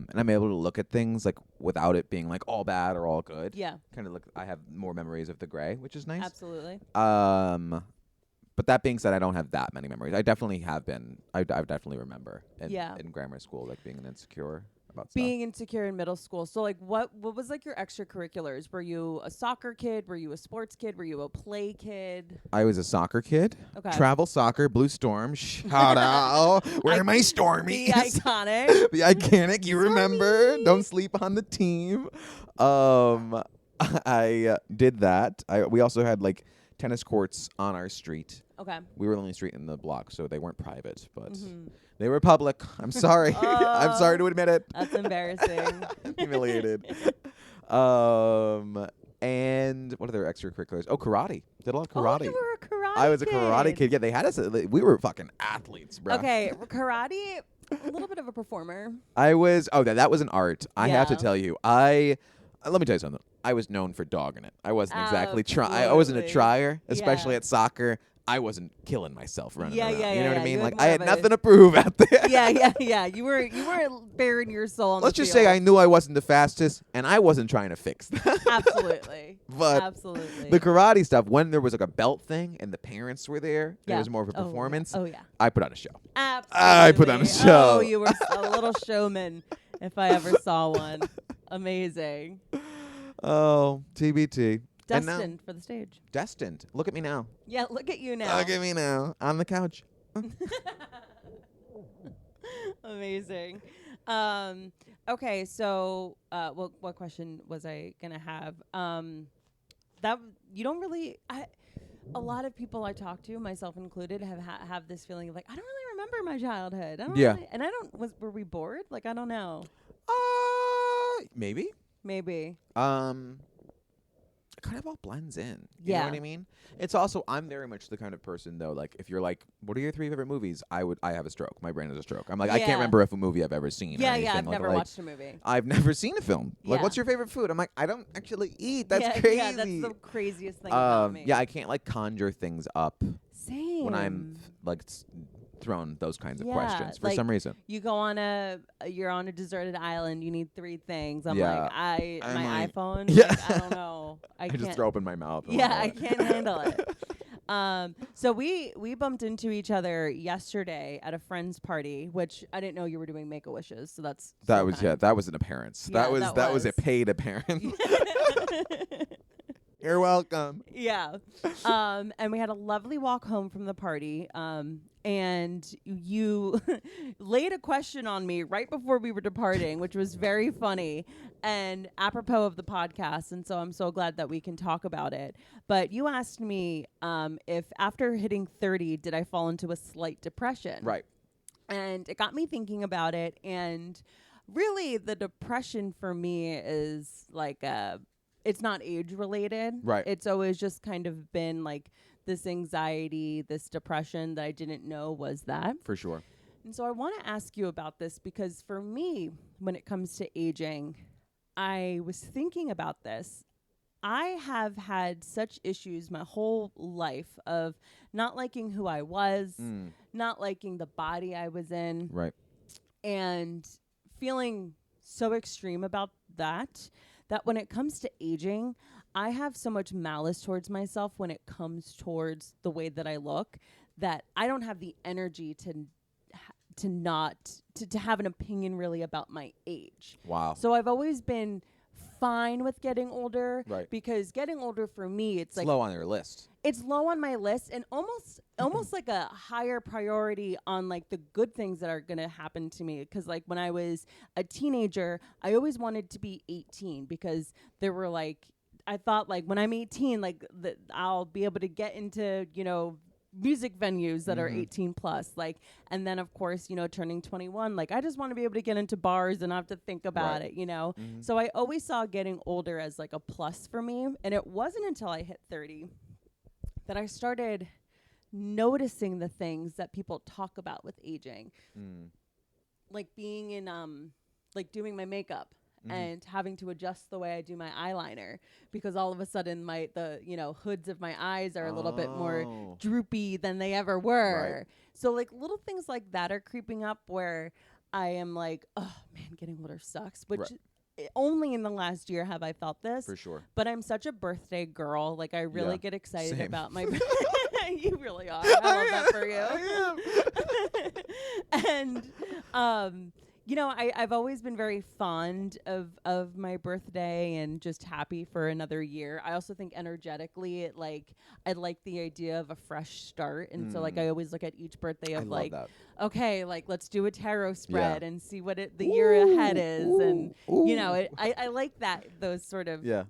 and I'm able to look at things like without it being like all bad or all good. Yeah. Kind of like I have more memories of the gray, which is nice. Absolutely. But that being said, I don't have that many memories. I definitely have been. I definitely remember in grammar school, like being insecure about stuff. Being insecure in middle school. So like what was like your extracurriculars? Were you a soccer kid? Were you a sports kid? Were you a play kid? I was a soccer kid. Okay. Travel soccer, Blue Shout out. Where are my Stormies? The iconic. The iconic. You remember? Don't sleep on the team. I did that. We also had like tennis courts on our street. Okay. We were the only street in the block, so they weren't private, but they were public. I'm sorry. I'm sorry to admit it. That's embarrassing. I'm humiliated. And what other extracurriculars? Oh, karate. Did a lot of karate. Oh, you were a karate karate I was a karate kid. kid. Yeah, they had us. We were fucking athletes, bro. Okay, karate, a little bit of a performer. I was. Oh, that was an art. I have to Yeah. tell you. Let me tell you something. I was known for dogging it. I wasn't exactly I wasn't a Absolutely. trier, especially Yeah. at soccer. I wasn't killing myself running Yeah, around. yeah, you know yeah, what yeah. I mean? You Like had I more had of a- nothing to prove out there. Yeah. You were bearing your soul on Let's the just say field. I knew I wasn't the fastest, and I wasn't trying to fix that. Absolutely. But Absolutely. the karate stuff, when there was like a belt thing and the parents were there, and Yeah. it was more of a Oh, yeah. performance. Oh, yeah. I put on a show. Absolutely. I put on a show. Oh, you were a little showman if I ever saw one. Amazing. Oh, TBT. And now- Destined for the stage. Destined. Look at me now. Yeah, look at you now. Look at me now. On the couch. Amazing. Okay, so what question was I gonna have? That you don't really. A lot of people I talk to, myself included, have this feeling of like I don't really remember my childhood. I don't Yeah. really, and I don't. Were we bored? Like I don't know. Maybe. Maybe. It kind of all blends in. You know Yeah. what I mean? It's also, I'm very much the kind of person though, like if you're like, what are your 3 favorite movies? I have a stroke. My brain has a stroke. I'm like, I Yeah. can't remember if a movie I've ever seen. or Yeah, anything. I've Like, never like, watched a movie. I've never seen a film. Like, Yeah. what's your favorite food? I'm like, I don't actually eat. That's yeah, crazy. Yeah, that's the craziest thing about me. Yeah, I can't like conjure things up Same. when I'm like thrown those kinds of Yeah, questions for like, some reason. You go on you're on a deserted island. You need 3 things. I'm Yeah. like, I'm my like- iPhone. Yeah. Like, I don't know. I just can't. throw open my mouth. and Yeah, walk I away. can't handle it. So we bumped into each other yesterday at a friend's party, which I didn't know you were doing Make-A-Wishes. So that's That so was kind. that was an appearance. Yeah, that was a was. paid appearance. You're welcome. Yeah. And we had a lovely walk home from the party. And you laid a question on me right before we were departing, which was very funny and apropos of the podcast. And so I'm so glad that we can talk about it. But you asked me if after hitting 30, did I fall into a slight depression? Right. And it got me thinking about it. And really, the depression for me is like it's not age related. Right. It's always just kind of been like this anxiety, this depression that I didn't know was that. For sure. And so I want to ask you about this because for me, when it comes to aging, I was thinking about this. I have had such issues my whole life of not liking who I was, not liking the body I was in, Right. and feeling so extreme about that when it comes to aging, I have so much malice towards myself when it comes towards the way that I look that I don't have the energy to have an opinion really about my age. Wow. So I've always been fine with getting older, Right. because getting older for me, it's like low on your list. it's low on my list and almost like a higher priority on like the good things that are going to happen to me. Because like when I was a teenager, I always wanted to be 18 because there were like, I thought like when I'm 18, like I'll be able to get into, music venues that are 18 plus, like, and then of course, turning 21, like I just want to be able to get into bars and not have to think about Right. it, So I always saw getting older as like a plus for me. And it wasn't until I hit 30 that I started noticing the things that people talk about with aging, like being in, like doing my makeup and having to adjust the way I do my eyeliner because all of a sudden the hoods of my eyes are a little bit more droopy than they ever were. Right. So like little things like that are creeping up where I am like, oh man, getting older sucks, which Right. only in the last year have I felt this. For sure. But I'm such a birthday girl. Like I really Yeah. get excited Same. about my You really are. I love that for you. And I've always been very fond of my birthday and just happy for another year. I also think energetically I like the idea of a fresh start. And so like I always look at each birthday of I like, love okay, like let's do a tarot spread and see what the year ahead is. And I like those sort of Yeah.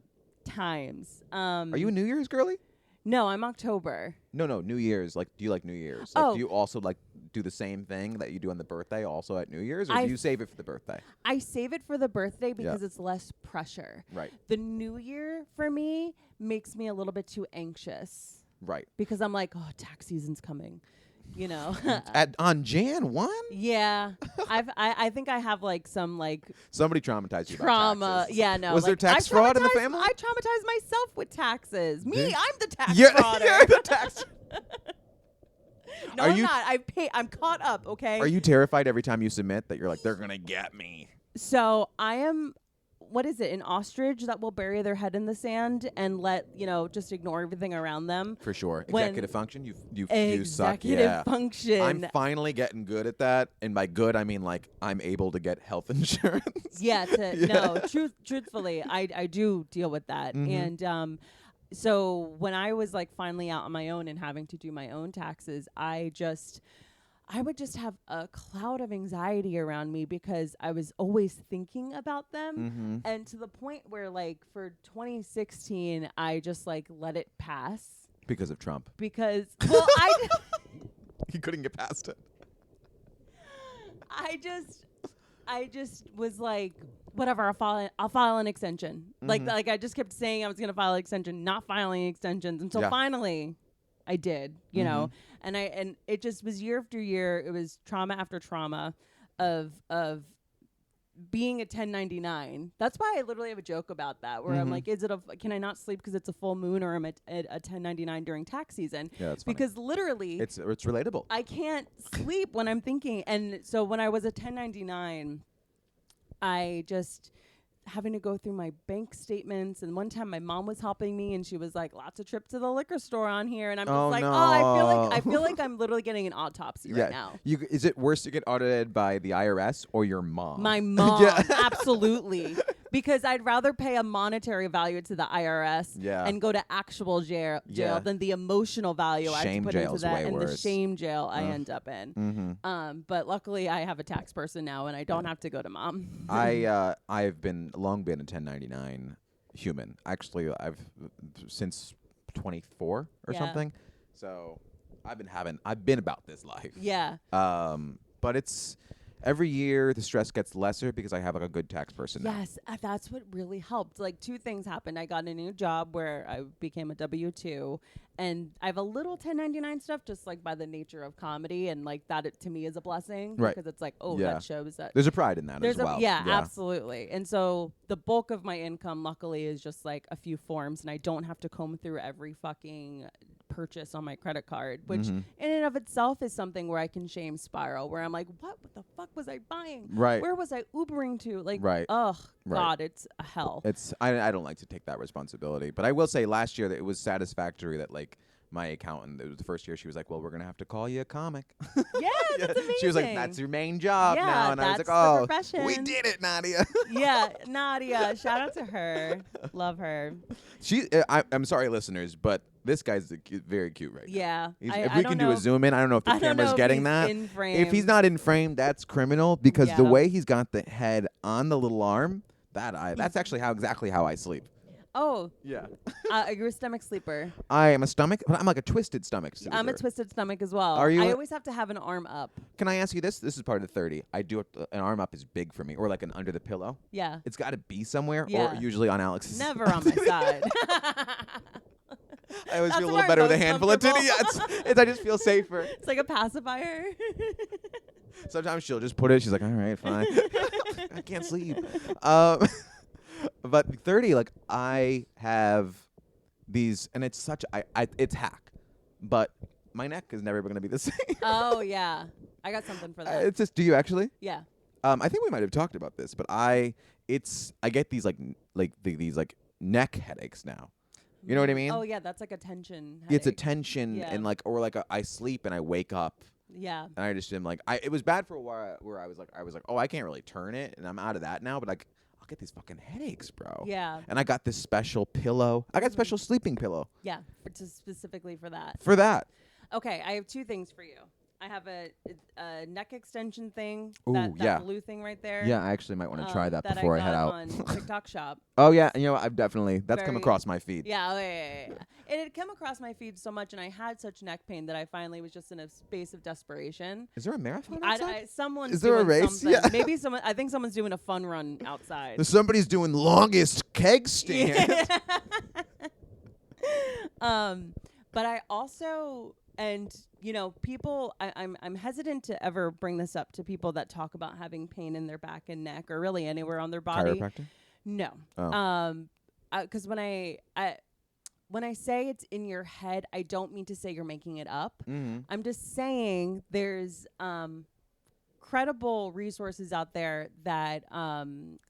times. Are you a New Year's girly? No, I'm October. No, New Year's. Like, do you like New Year's? Like, do you also like do the same thing that you do on the birthday also at New Year's, or do you save it for the birthday? I save it for the birthday because it's less pressure. Right. The New Year for me makes me a little bit too anxious. Right. Because I'm like, oh, tax season's coming, you know. On Jan 1? Yeah. I think I have like some like Somebody traumatized you trauma. about taxes. Yeah, no. Was there like, tax fraud in the family? I traumatized myself with taxes. Me, Did- I'm the tax You're frauder. the tax. No, Are I'm you- not. I'm caught up, okay? Are you terrified every time you submit that you're like, they're going to get me? So I am, what is it, an ostrich that will bury their head in the sand and let, just ignore everything around them? For sure. When- Executive function, you suck. Executive Yeah. function. I'm finally getting good at that. And by good, I mean like I'm able to get health insurance. Yeah, Yeah. no, truthfully, I do deal with that. Mhm. And so when I was like finally out on my own and having to do my own taxes, I would just have a cloud of anxiety around me because I was always thinking about them. And to the point where like for 2016, I just like let it pass. Because of Trump. Because, well, You couldn't get past it. I just was like, whatever, I'll file an extension. Like I just kept saying I was gonna file an extension, not filing extensions until finally I did, you know. And it just was year after year, it was trauma after trauma of being a 1099. That's why I literally have a joke about that where I'm like, can I not sleep because it's a full moon, or am I a 1099 during tax season? Yeah, that's funny. Because literally It's relatable. I can't sleep when I'm thinking. And so when I was a 1099, I just having to go through my bank statements. And one time my mom was helping me and she was like, lots of trips to the liquor store on here. And I'm just I feel like I'm literally getting an autopsy right now. Is it worse to get audited by the IRS or your mom? My mom, absolutely. Because I'd rather pay a monetary value to the IRS and go to actual jail than the emotional value I have to put into that and the shame jail I end up in. But luckily I have a tax person now and I don't have to go to mom. I've long been a 1099 human. Actually, I've since 24 or something. So I've been about this life. Yeah. But it's every year the stress gets lesser because I have like a good tax person now. Yes, that's what really helped. Like two things happened. I got a new job where I became a W-2, and I have a little 1099 stuff just like by the nature of comedy, and like that to me is a blessing because it's like, that shows that there's a pride in that as well. Yeah, absolutely. And so the bulk of my income luckily is just like a few forms, and I don't have to comb through every fucking purchase on my credit card, which in and of itself is something where I can shame spiral, where I'm like, what the fuck was I buying? Right. Where was I Ubering to? Like, right. Ugh, God, it's a hell. I don't like to take that responsibility, but I will say last year that it was satisfactory that like my accountant, it was the first year she was like, well, we're going to have to call you a comic. Yeah, that's amazing. She was like, that's your main job now. And I was like, oh, we did it, Nadia. Yeah, Nadia. Shout out to her. Love her. I'm sorry, listeners, but this guy's very cute right now. Yeah. If we can do a zoom in, I don't know if the camera's getting that. In frame. If he's not in frame, that's criminal because the way he's got the head on the little arm, that's actually exactly how I sleep. Oh. Yeah. You're a stomach sleeper. I am a stomach, but I'm like a twisted stomach sleeper. I'm a twisted stomach as well. Are you? I always have to have an arm up. Can I ask you this? This is part of the 30. I do an arm up is big for me, or like an under the pillow. Yeah. It's got to be somewhere, Yeah. or usually on Alex's. Never on my side. I always feel a little better with a handful of titty. Yeah, I just feel safer. It's like a pacifier. Sometimes she'll just put it. She's like, all right, fine. I can't sleep. But 30, like I have these, and it's it's hack, but my neck is never going to be the same. Oh yeah, I got something for that. It's just, do you actually? Yeah. I think we might have talked about this, but I get these these neck headaches now. You know what I mean? Oh yeah, that's like a tension headache. It's a tension and I sleep and I wake up. Yeah. And I just am like, it was bad for a while where I was like, oh, I can't really turn it, and I'm out of that now. But like, I'll get these fucking headaches, bro. Yeah. And I got this special pillow. I got a special sleeping pillow. Yeah, just specifically for that. For that. Okay, I have two things for you. I have a neck extension thing. Ooh, that blue thing right there. Yeah, I actually might want to try that before I head out. On TikTok Shop. Oh yeah, I've definitely come across my feed. Yeah, yeah. It had come across my feed so much, and I had such neck pain that I finally was just in a space of desperation. Is there a marathon outside? Someone's Is there a race? Something. Yeah. Maybe someone. I think someone's doing a fun run outside. Somebody's doing longest keg stand. Yeah. But I also, and you know, people, I'm hesitant to ever bring this up to people that talk about having pain in their back and neck or really anywhere on their body. Chiropractor? No. Oh. Because when I say it's in your head, I don't mean to say you're making it up. Mm-hmm. I'm just saying there's credible resources out there that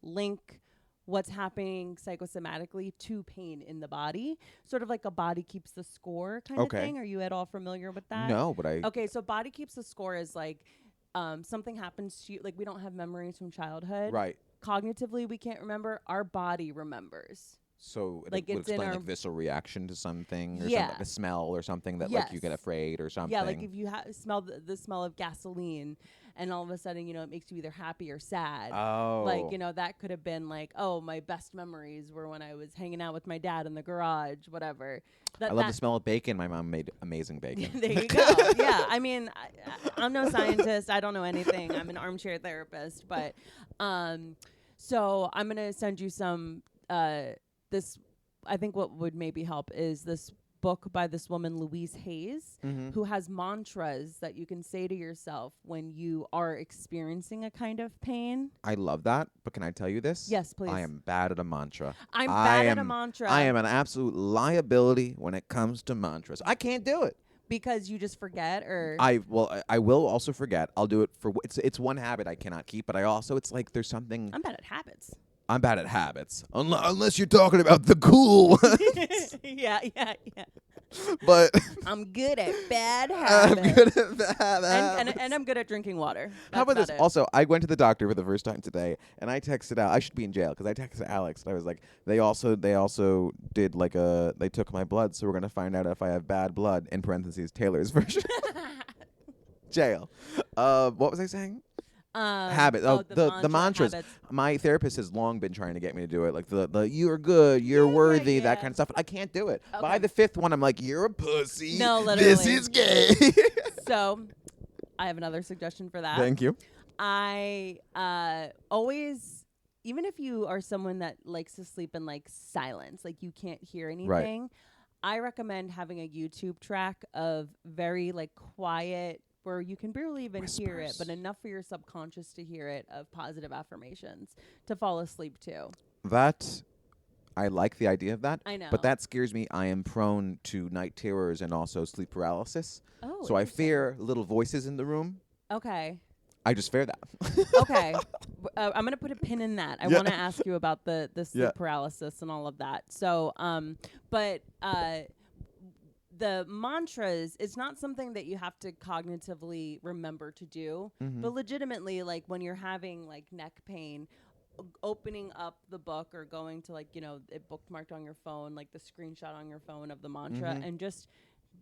link what's happening psychosomatically to pain in the body, sort of like a body keeps the score kind of thing. Are you at all familiar with that? No, but Okay, so body keeps the score is like something happens to you, like we don't have memories from childhood. Right. Cognitively, we can't remember. Our body remembers. So Like it would it's in explain our like visceral reaction to something, or Yeah. something, like a smell or something that like you get Yes. afraid or something. Yeah, like if you smell the smell of gasoline, and all of a sudden, you know, it makes you either happy or sad. Oh. Like, you know, that could have been like, oh, my best memories were when I was hanging out with my dad in the garage, whatever. I love the smell of bacon. My mom made amazing bacon. There you go. Yeah, I mean, I'm no scientist. I don't know anything. I'm an armchair therapist. But so I'm going to send you some, this, I think what would maybe help is this book by this woman, Louise Hayes, who has mantras that you can say to yourself when you are experiencing a kind of pain. I love that, but can I tell you this? Yes, please. I am bad at a mantra. I'm bad at a mantra. I am an absolute liability when it comes to mantras. I can't do it. Because you just forget, or I will also forget. I'll do it for it's one habit I cannot keep, but I also it's like there's something. I'm bad at habits. I'm bad at habits. Unless you're talking about the cool ones. Yeah. But I'm good at bad habits. I'm good at bad habits. And I'm good at drinking water. How about That's this? it. Also, I went to the doctor for the first time today, and I texted out. I should be in jail because I texted Alex, and I was like, they also did like they took my blood, so we're gonna find out if I have bad blood. In parentheses, Taylor's version. Jail. What was I saying? Habit. The mantras. habits. My therapist has long been trying to get me to do it. Like the you're good, you're worthy, that kind of stuff. But I can't do it. Okay. By the fifth one, I'm like, you're a pussy. No, This literally. is gay. So, I have another suggestion for that. Thank you. I always, even if you are someone that likes to sleep in like silence, like you can't hear anything, I recommend having a YouTube track of very like quiet, where you can barely even hear it, but enough for your subconscious to hear it, of positive affirmations to fall asleep to. That, I like the idea of that. I know. But that scares me. I am prone to night terrors and also sleep paralysis. Oh, So I interesting. fear little voices in the room. Okay. I just fear that. Okay. I'm going to put a pin in that. I want to ask you about the sleep paralysis and all of that. So, but the mantras, it's not something that you have to cognitively remember to do, but legitimately, like when you're having like neck pain, opening up the book or going to like, you know, it bookmarked on your phone, like the screenshot on your phone of the mantra, and just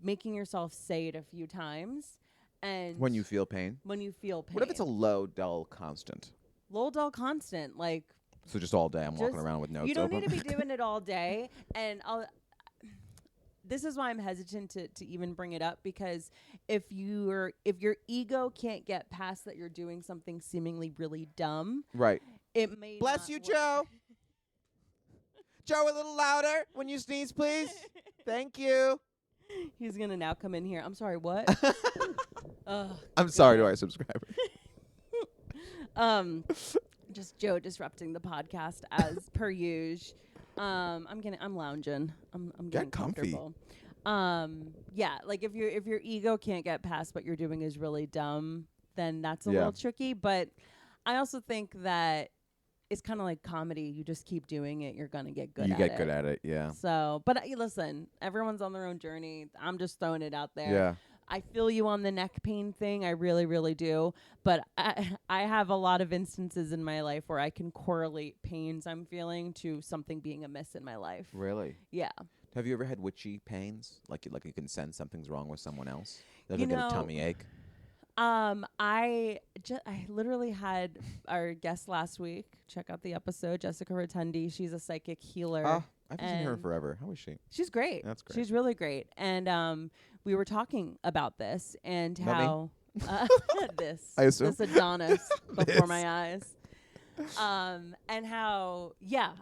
making yourself say it a few times. And When you feel pain. When you feel pain. What if it's a low, dull constant? low, dull, constant, like. So just all day I'm walking Just- around with notes You don't open. need to be doing it all day. And this is why I'm hesitant to even bring it up, because if your ego can't get past that you're doing something seemingly really dumb, Right. it may Bless not you, work. Joe. Joe, a little louder when you sneeze, please. Thank you. He's gonna now come in here. I'm sorry, what? Ugh, I'm sorry to God. our subscribers. Just Joe disrupting the podcast as per usual. I'm lounging. I'm getting comfy. comfortable. Yeah, like if your ego can't get past what you're doing is really dumb, then that's a little tricky. But I also think that it's kind of like comedy. You just keep doing it, you're gonna get good. You at get it. good at it, yeah. So, but listen, everyone's on their own journey. I'm just throwing it out there. Yeah. I feel you on the neck pain thing. I really, really do. But I have a lot of instances in my life where I can correlate pains I'm feeling to something being amiss in my life. Really? Yeah. Have you ever had witchy pains? Like you can sense something's wrong with someone else? Like You get a know, tummy ache? I literally had our guest last week. Check out the episode, Jessica Rotundi. She's a psychic healer. I haven't seen her in and forever. How is she? She's great. That's great. She's really great. And we were talking about this and Not me. how this I assume. this Adonis before This. my eyes. And how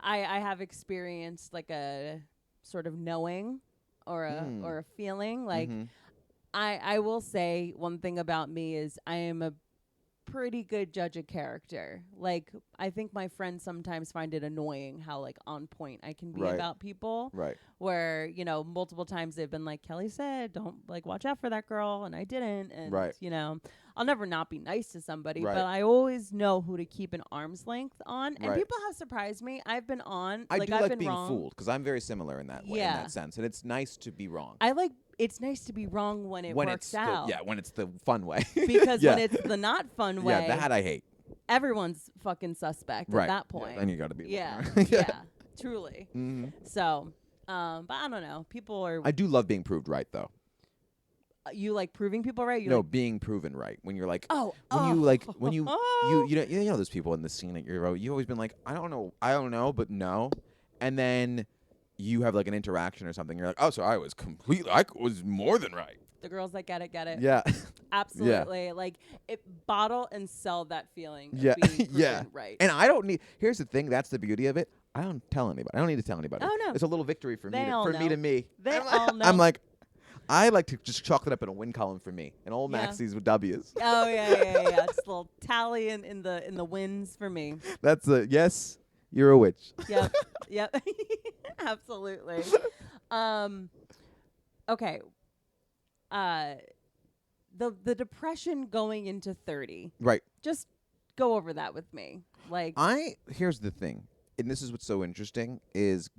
I have experienced like a sort of knowing or a feeling. Like Mhm. I will say one thing about me is I am a pretty good judge of character. Like I think my friends sometimes find it annoying how like on point I can be Right. about people. Right. Where, you know, multiple times they've been like, Kelly said, don't like watch out for that girl, and I didn't. And Right. you know, I'll never not be nice to somebody, Right. but I always know who to keep an arm's length on. And Right. people have surprised me. I've been on I like do I've like been being wrong. fooled because I'm very similar in that way, in Yeah. that sense, and it's nice to be wrong. It's nice to be wrong when it when works it's out. when it's the fun way. Because Yeah. when it's the not fun way, Yeah, that I hate. everyone's fucking suspect Right. at that Yeah, point. then you got to be. Yeah, looking. yeah, truly. Mhm. So, but I don't know. People are I do love being proved right, though. you like proving people right? You No, like, being proven right. When you're like, oh, when oh. you like, when you know those people in the scene that you've always been like, I don't know, but no, and then you have like an interaction or something. You're like, oh, so I was more than right. The girls that get it. Yeah. Absolutely. Like bottle and sell that feeling. Of Yeah. being Yeah. proven right. And I don't need. Here's the thing. That's the beauty of it. I don't tell anybody. I don't need to tell anybody. Oh, no. It's a little victory for They me. all For me know. to me. They I'm all know. I'm like, I like to just chalk it up in a win column for me. And old Yeah. Maxie's with W's. Oh yeah. It's a little tally in the wins for me. That's a yes. You're a witch. Yep. Yep. Absolutely. Okay. The depression going into 30. Right. Just go over that with me. Like Here's the thing, and this is what's so interesting is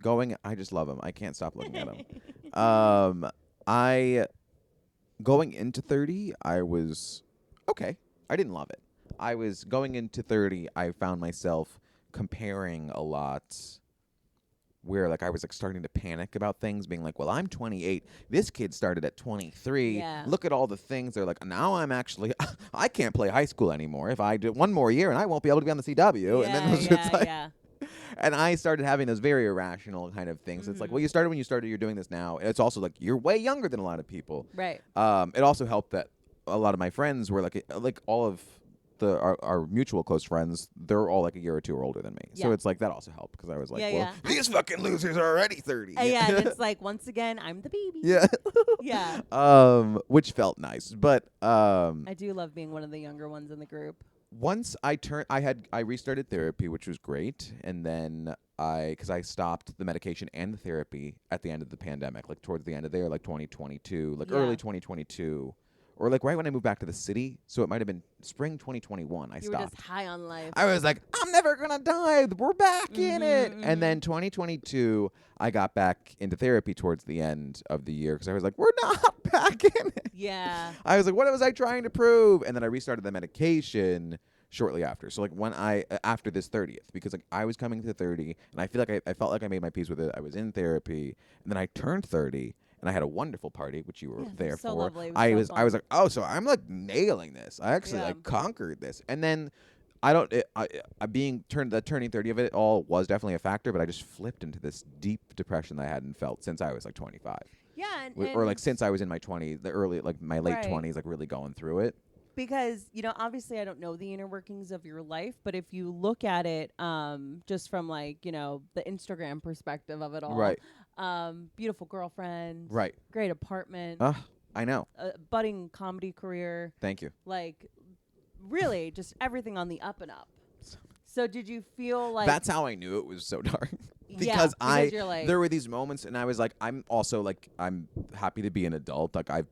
I just love him. I can't stop looking at him. Going into 30, I was okay. I didn't love it. I was going into 30, I found myself comparing a lot where like I was like starting to panic about things, being like, well, I'm 28. This kid started at 23. Yeah. Look at all the things. They're like, now I'm actually, I can't play high school anymore. If I do one more year and I won't be able to be on the CW. And then it was just like, and I started having those very irrational kind of things. It's like, well, you started when you started, you're doing this now. It's also like, you're way younger than a lot of people. Right. It also helped that a lot of my friends were like all of our mutual close friends, they're all like a year or two older than me. So Yeah. it's like that also helped because I was like, Yeah, well, yeah. these fucking losers are already 30. Yeah, and it's like once again, I'm the baby. Yeah. Yeah. Which felt nice. But I do love being one of the younger ones in the group. once I restarted therapy, which was great, and then because I stopped the medication and the therapy at the end of the pandemic, like towards the end of there, like 2022, like early 2022. Or like right when I moved back to the city, so it might have been spring 2021. I You were stopped. just high on life. I was like, I'm never gonna die. We're back in it. And then 2022, I got back into therapy towards the end of the year because I was like, we're not back in it. Yeah. I was like, what was I trying to prove? And then I restarted the medication shortly after. So like when after this 30th, because like I was coming to 30, and I feel like I felt like I made my peace with it. I was in therapy, and then I turned 30. And I had a wonderful party, which you were there so for. lovely. It was I so was fun. like, oh, so I'm like nailing this. I actually Yeah. like conquered this. And then turning 30 of it all was definitely a factor, but I just flipped into this deep depression that I hadn't felt since I was like 25. Yeah, Or like since I was in my 20s, my late Right. 20s, like really going through it. because, you know, obviously I don't know the inner workings of your life, but if you look at it just from like, you know, the Instagram perspective of it all. Right. Beautiful girlfriend. Right. Great apartment. I know. Budding comedy career. Thank you. Like really just everything on the up and up. So did you feel like That's how I knew it was so dark. Yeah, because you're like, there were these moments, and I was like, I'm also like, I'm happy to be an adult. Like I've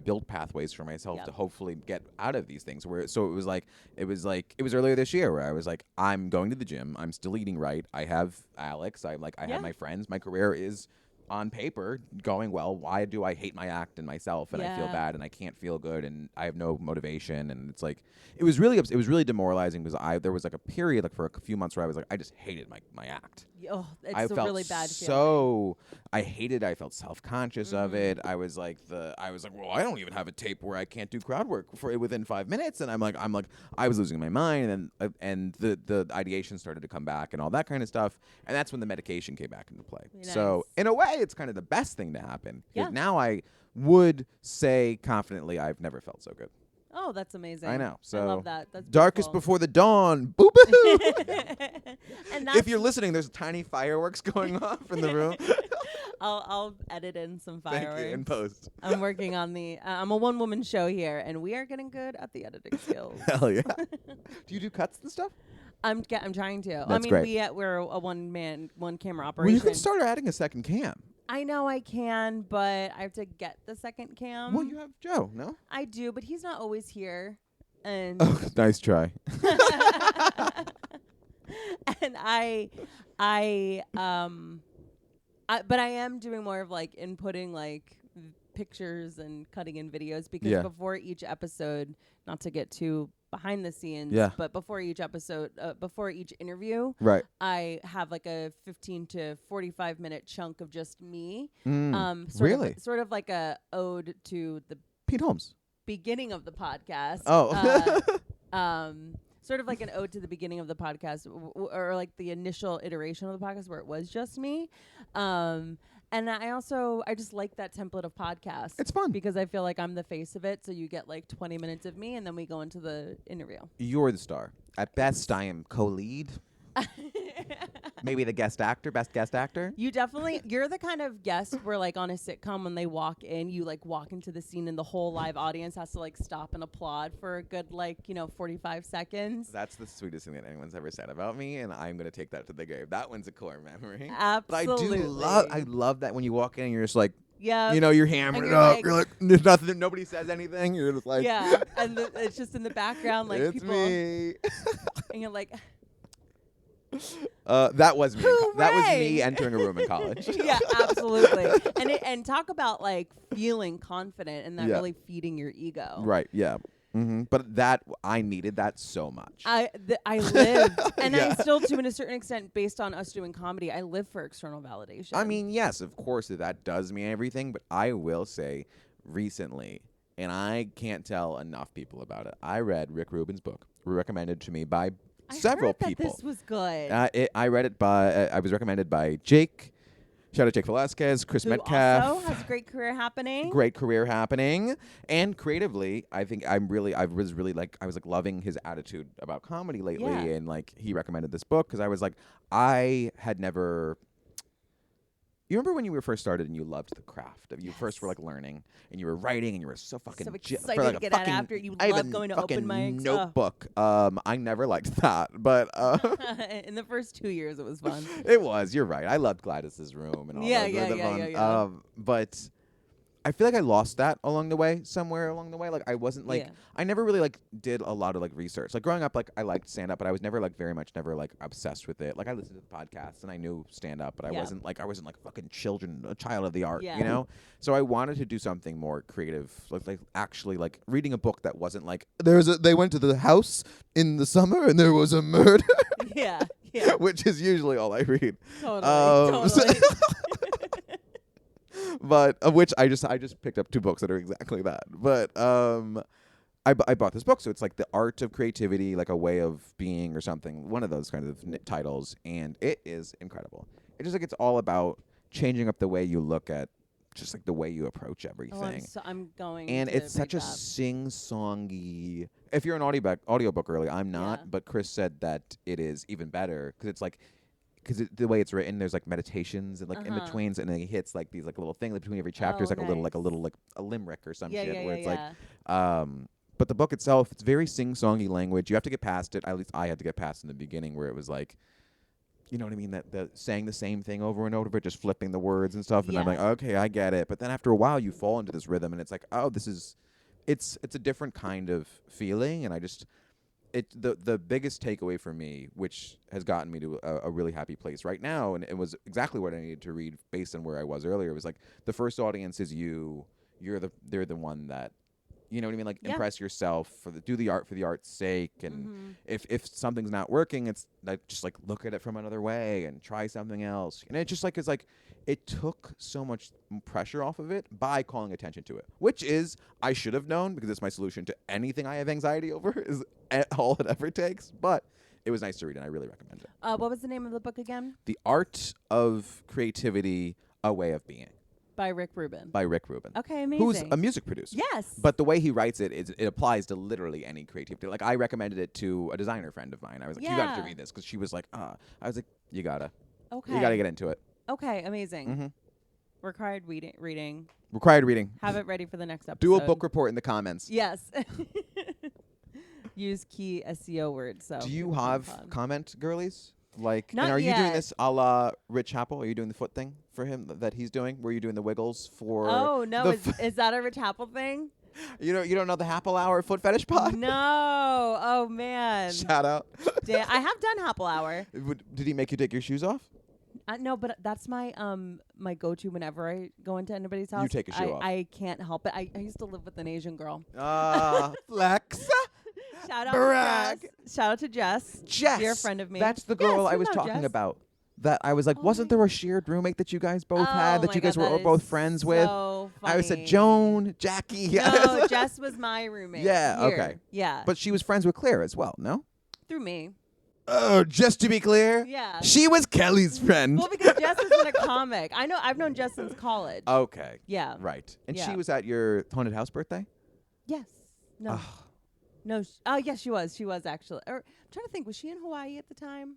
built pathways for myself Yep. to hopefully get out of these things. So it was earlier this year where I was like, I'm going to the gym. I'm still eating right. I have Alex. I Yeah. have my friends. My career is on paper going well. Why do I hate my act and myself, and I feel Yeah. bad, and I can't feel good, and I have no motivation, and it's like it was really demoralizing because there was like a period like for a few months where I was like I just hated my act. oh, it's I a felt really bad feeling. so I hated. I felt self-conscious of it. I was like, well, I don't even have a tape where I can't do crowd work within 5 minutes, and I'm like, I was losing my mind, and the ideation started to come back and all that kind of stuff, and that's when the medication came back into play. Nice. So in a way, it's kind of the best thing to happen. 'Cause Yeah. now I would say confidently, I've never felt so good. Oh, that's amazing. I know. So I love that. That's darkest beautiful. before the dawn. Boo boo. And that's If you're listening, there's tiny fireworks going off in the room. I'll edit in some fireworks. Thank you. In post. I'm working on the. I'm a one-woman show here, and we are getting good at the editing skills. Hell yeah. Do you do cuts and stuff? I'm trying to. That's I mean, great. we're a one camera Well, operation. you can start adding a second cam. I know I can, but I have to get the second cam. Well, you have Joe, no? I do, but he's not always here, and Oh, nice try. and but I am doing more of like inputting like pictures and cutting in videos because before each episode, not to get too behind the scenes, but before each episode, before each interview, Right. I have like a 15 to 45 minute chunk of just me. Really? Sort of like a ode to the Pete Holmes. beginning of the podcast. Oh. Sort of like an ode to the beginning of the podcast, or like the initial iteration of the podcast where it was just me. And I just like that template of podcast. It's fun. Because I feel like I'm the face of it. So you get like 20 minutes of me and then we go into the interview. You're the star. At best, I am co-lead. Maybe the best guest actor. You're the kind of guest where like on a sitcom when they walk in, you like walk into the scene and the whole live audience has to like stop and applaud for a good 45 seconds. That's the sweetest thing that anyone's ever said about me, and I'm going to take that to the grave. That one's a core memory. Absolutely. But I love that when you walk in and you're just like, yeah, you're hammering you're up. like, You're like, there's nothing. Nobody says anything. You're just like, yeah, and it's just in the background like it's people, me. and you're like, that was me. That was Hooray! me entering a room in college. yeah, absolutely. And talk about like feeling confident and that really feeding your ego. Right. Yeah. Mm-hmm. But I needed that so much. I lived, and I still do, in a certain extent, based on us doing comedy. I live for external validation. I mean, yes, of course, that does mean everything. But I will say, recently, and I can't tell enough people about it. I read Rick Rubin's book, recommended to me by several I heard people. That this was good. I read it by. I was recommended by Jake. Shout out Jake Velasquez, Chris Who Metcalf. also has a great career happening. Great career happening, and creatively, I think I was loving his attitude about comedy lately, and like he recommended this book because I was like, I had never. You remember when you were first started and you loved the craft of you first were like learning and you were writing and you were so fucking excited for like to a get fucking, out after you I have love a going to fucking open mics. notebook. I never liked that, but In the first 2 years, it was fun. it was. You're right. I loved Gladys's room and all that. Yeah. But I feel like I lost that somewhere along the way. Like I wasn't like I never really like did a lot of like research. Like growing up, like I liked stand up, but I was never like never like obsessed with it. Like I listened to the podcasts and I knew stand up, but I wasn't like fucking a child of the art, you know? So I wanted to do something more creative, like actually like reading a book that wasn't like they went to the house in the summer and there was a murder. Yeah. Which is usually all I read. Totally. But of which I just picked up 2 books that are exactly that. But I bought this book, so it's like the art of creativity, like a way of being or something. One of those kind of titles, and it is incredible. It's just like it's all about changing up the way you look at, just like the way you approach everything. I'm going. And to it's such a read that. sing-songy. If you're an audiobook early, I'm not. But Chris said that it is even better because it's like. Because the way it's written, there's like meditations and like in betweens, and then he hits like these like little things between every chapter. It's like a limerick or some shit where it's like. But the book itself, it's very sing-songy language. You have to get past it. At least I had to get past in the beginning where it was like, you know what I mean? That saying the same thing over and over, just flipping the words and stuff. And I'm like, okay, I get it. But then after a while, you fall into this rhythm, and it's like, oh, it's a different kind of feeling, and I just. The biggest takeaway for me, which has gotten me to a really happy place right now, and it was exactly what I needed to read based on where I was earlier, was like the first audience is you. They're the one that, you know what I mean? Like impress yourself do the art for the art's sake, and if something's not working, it's like just like look at it from another way and try something else. And it just like is like. It took so much pressure off of it by calling attention to it, which is I should have known because it's my solution to anything I have anxiety over is all it ever takes. But it was nice to read, and I really recommend it. What was the name of the book again? The Art of Creativity, A Way of Being. By Rick Rubin. Okay, amazing. Who's a music producer. Yes. But the way he writes it, it applies to literally any creativity. Like I recommended it to a designer friend of mine. I was like, you got to read this, because she was like, I was like, you gotta. Okay. You gotta get into it. Okay, amazing. Required reading. Required reading. Have it ready for the next episode. Do a book report in the comments. Yes. Use key SEO words. So Do you have comment girlies? Like, Not and are yet. you doing this a la Rich Happel? Are you doing the foot thing for him that he's doing? Were you doing the wiggles for? Oh no, the is that a Rich Happel thing? You don't know the Happel Hour foot fetish pod? No. Oh man. Shout out. I have done Happel Hour. Did he make you take your shoes off? No, but that's my my go-to whenever I go into anybody's house. You take a shoe off. I can't help it. I used to live with an Asian girl. Flex. Shout out Brag. to Jess. Shout out to Jess. Jess. Dear friend of me. That's the girl Yes, I you was know talking Jess. about. That I was like, Oh wasn't my- there a shared roommate that you guys both had that my you guys God, were that both is friends with? so I said funny. Joan, Jackie. No, Jess was my roommate. Yeah, here. okay. Yeah. But she was friends with Claire as well, no? through me. Oh, just to be clear, Yeah. she was Kelly's friend. Well, because Jess is in a comic. I've known Jess since college. Okay, Yeah. right. And Yeah. she was at your haunted house birthday? Yes. No. Ugh. No. Oh, yes, she was. She was actually. Or, I'm trying to think. Was she in Hawaii at the time?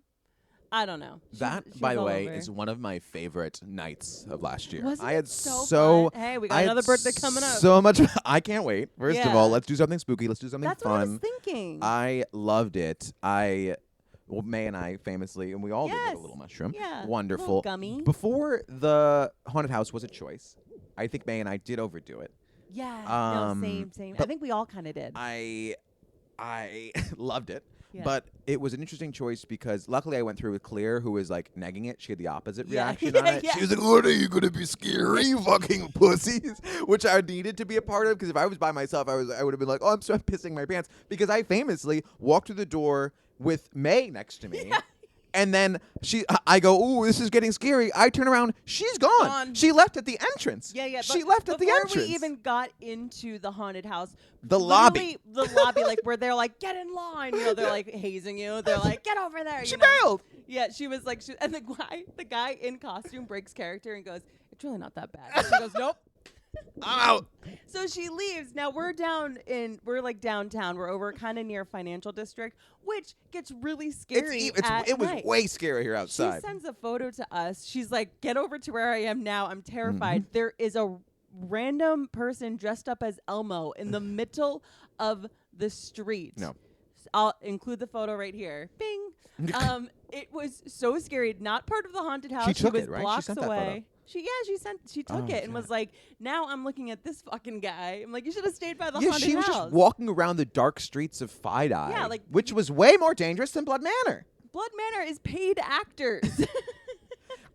I don't know. She That, was by the all way, over. is one of my favorite nights of last year. Wasn't I had it so so fun? Hey, we I got had another birthday coming up. So much. I can't wait. First of Yeah. all, let's do something spooky. Let's do something That's what I was fun. thinking. I loved it. Well, May and I famously, and we all did Yes. a little mushroom. Yeah. Wonderful. Little gummy. Before the haunted house was a choice, I think May and I did overdo it. Yeah. Um, No, same. I but think we all kind of did. I loved it. Yeah. But it was an interesting choice because luckily I went through with Clear, who was like negging it. She had the opposite Yeah. reaction Yeah, on it. yeah. She was like, "What are you gonna be scary, you fucking pussies?" Which I needed to be a part of because if I was by myself, I would have been like, "Oh, I'm pissing my pants," because I famously walked through the door with May next to me. Yeah. And then I go, "Ooh, this is getting scary." I turn around, she's gone. Gone. She left at the entrance. Yeah. She but left at the entrance. Before we even got into the haunted house, The lobby. literally the lobby, like where they're like, get in line. You know, they're like hazing you. They're like, get over there. She you know? bailed. Yeah, she was like, and the guy in costume breaks character and goes, "It's really not that bad." And she goes, "Nope." I'm out. So she leaves. Now we're like downtown. We're over kind of near Financial District, which gets really scary. It was night. way scary here outside. She sends a photo to us. She's like, "Get over to where I am now. I'm terrified." Mm-hmm. There is a random person dressed up as Elmo in the middle of the street. No. I'll include the photo right here. Bing. It was so scary. Not part of the haunted house. took was it, right? She blocks sent that photo. away. She took Oh, it and was God. like, "Now I'm looking at this fucking guy." I'm like, "You should have stayed by the Yeah, haunted she was house." just walking around the dark streets of Fide-Eye, Yeah, like- which was way more dangerous than Blood Manor. Blood Manor is paid actors.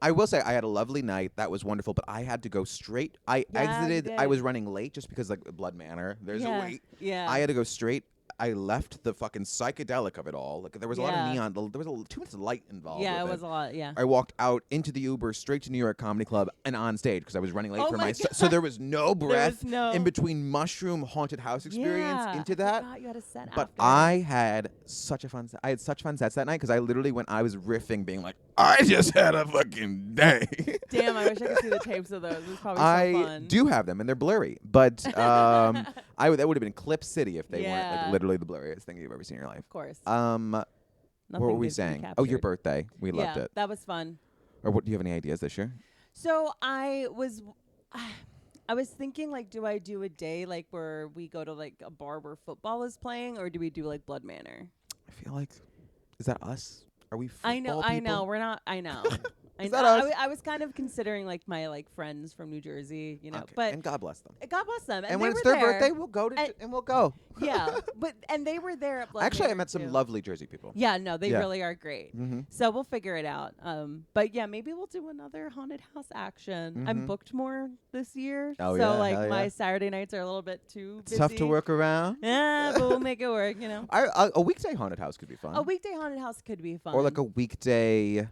I will say I had a lovely night. That was wonderful, but I had to go straight. I Yeah, you exited. I did. was running late just because like Blood Manor. There's a Yeah, wait. yeah. I had to go straight. I left the fucking psychedelic of it all. Like there was a lot Yeah. of neon. There was too much light involved. Yeah, with it was a lot. Yeah. I walked out into the Uber straight to New York Comedy Club and on stage because I was running late Oh for my my. God. So there was no breath no- in between mushroom haunted house experience Yeah, into I that. forgot you had a set But after. I had such a fun. I had such fun sets that night because I literally when I was riffing, being like, I just had a fucking day. Damn, I wish I could see the tapes of those. It was probably I so fun. do have them and they're blurry, but that would have been Clip City if they weren't Yeah. like literally the blurriest thing you've ever seen in your life. Of course. What were we Nothing could be saying? Oh, your captured. birthday. We loved Yeah, it. that was fun. Or what? Do you have any ideas this year? So I was thinking, like, do I do a day like where we go to like a bar where football is playing, or do we do like Blood Manor? I feel like, is that us? Are we? I know. People? We're not. I know. Is that us? I was kind of considering like my like friends from New Jersey, you know, Okay. but and God bless them. God bless them. And they when it's were their there. birthday, we'll go to and- and we'll go. Yeah, and they were there at Blood Actually, I Manor met some too. lovely Jersey people. Yeah, no, they Yeah. really are great. Mm-hmm. So we'll figure it out. But yeah, maybe we'll do another haunted house action. I'm Mhm. booked more this year. Oh, so yeah, like hell my yeah. Saturday nights are a little bit too busy. Tough to work around. Yeah, but we'll make it work, you know. A weekday haunted house could be fun. A weekday haunted house could be fun. Or like a weekday.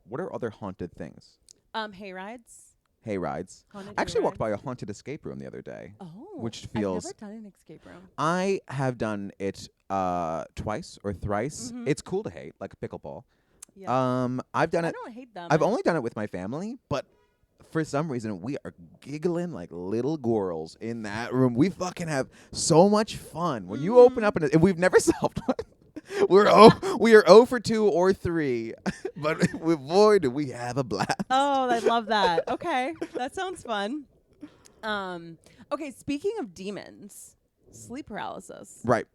What are other haunted things? hay rides. Hay rides. Haunted I actually hay walked by a rides. haunted escape room the other day. Oh, which feels- I've never done an escape room. I have done it twice or thrice. Mhm. It's cool to hate, like pickleball. Yeah. I've done I it. don't hate them. I've only done it with my family, but for some reason we are giggling like little girls in that room. We fucking have so much fun when you open up and we've never solved one. We are 0 for 2 or 3, but boy, do we have a blast. Oh, I love that. Okay, that sounds fun. Okay, speaking of demons, sleep paralysis. Right.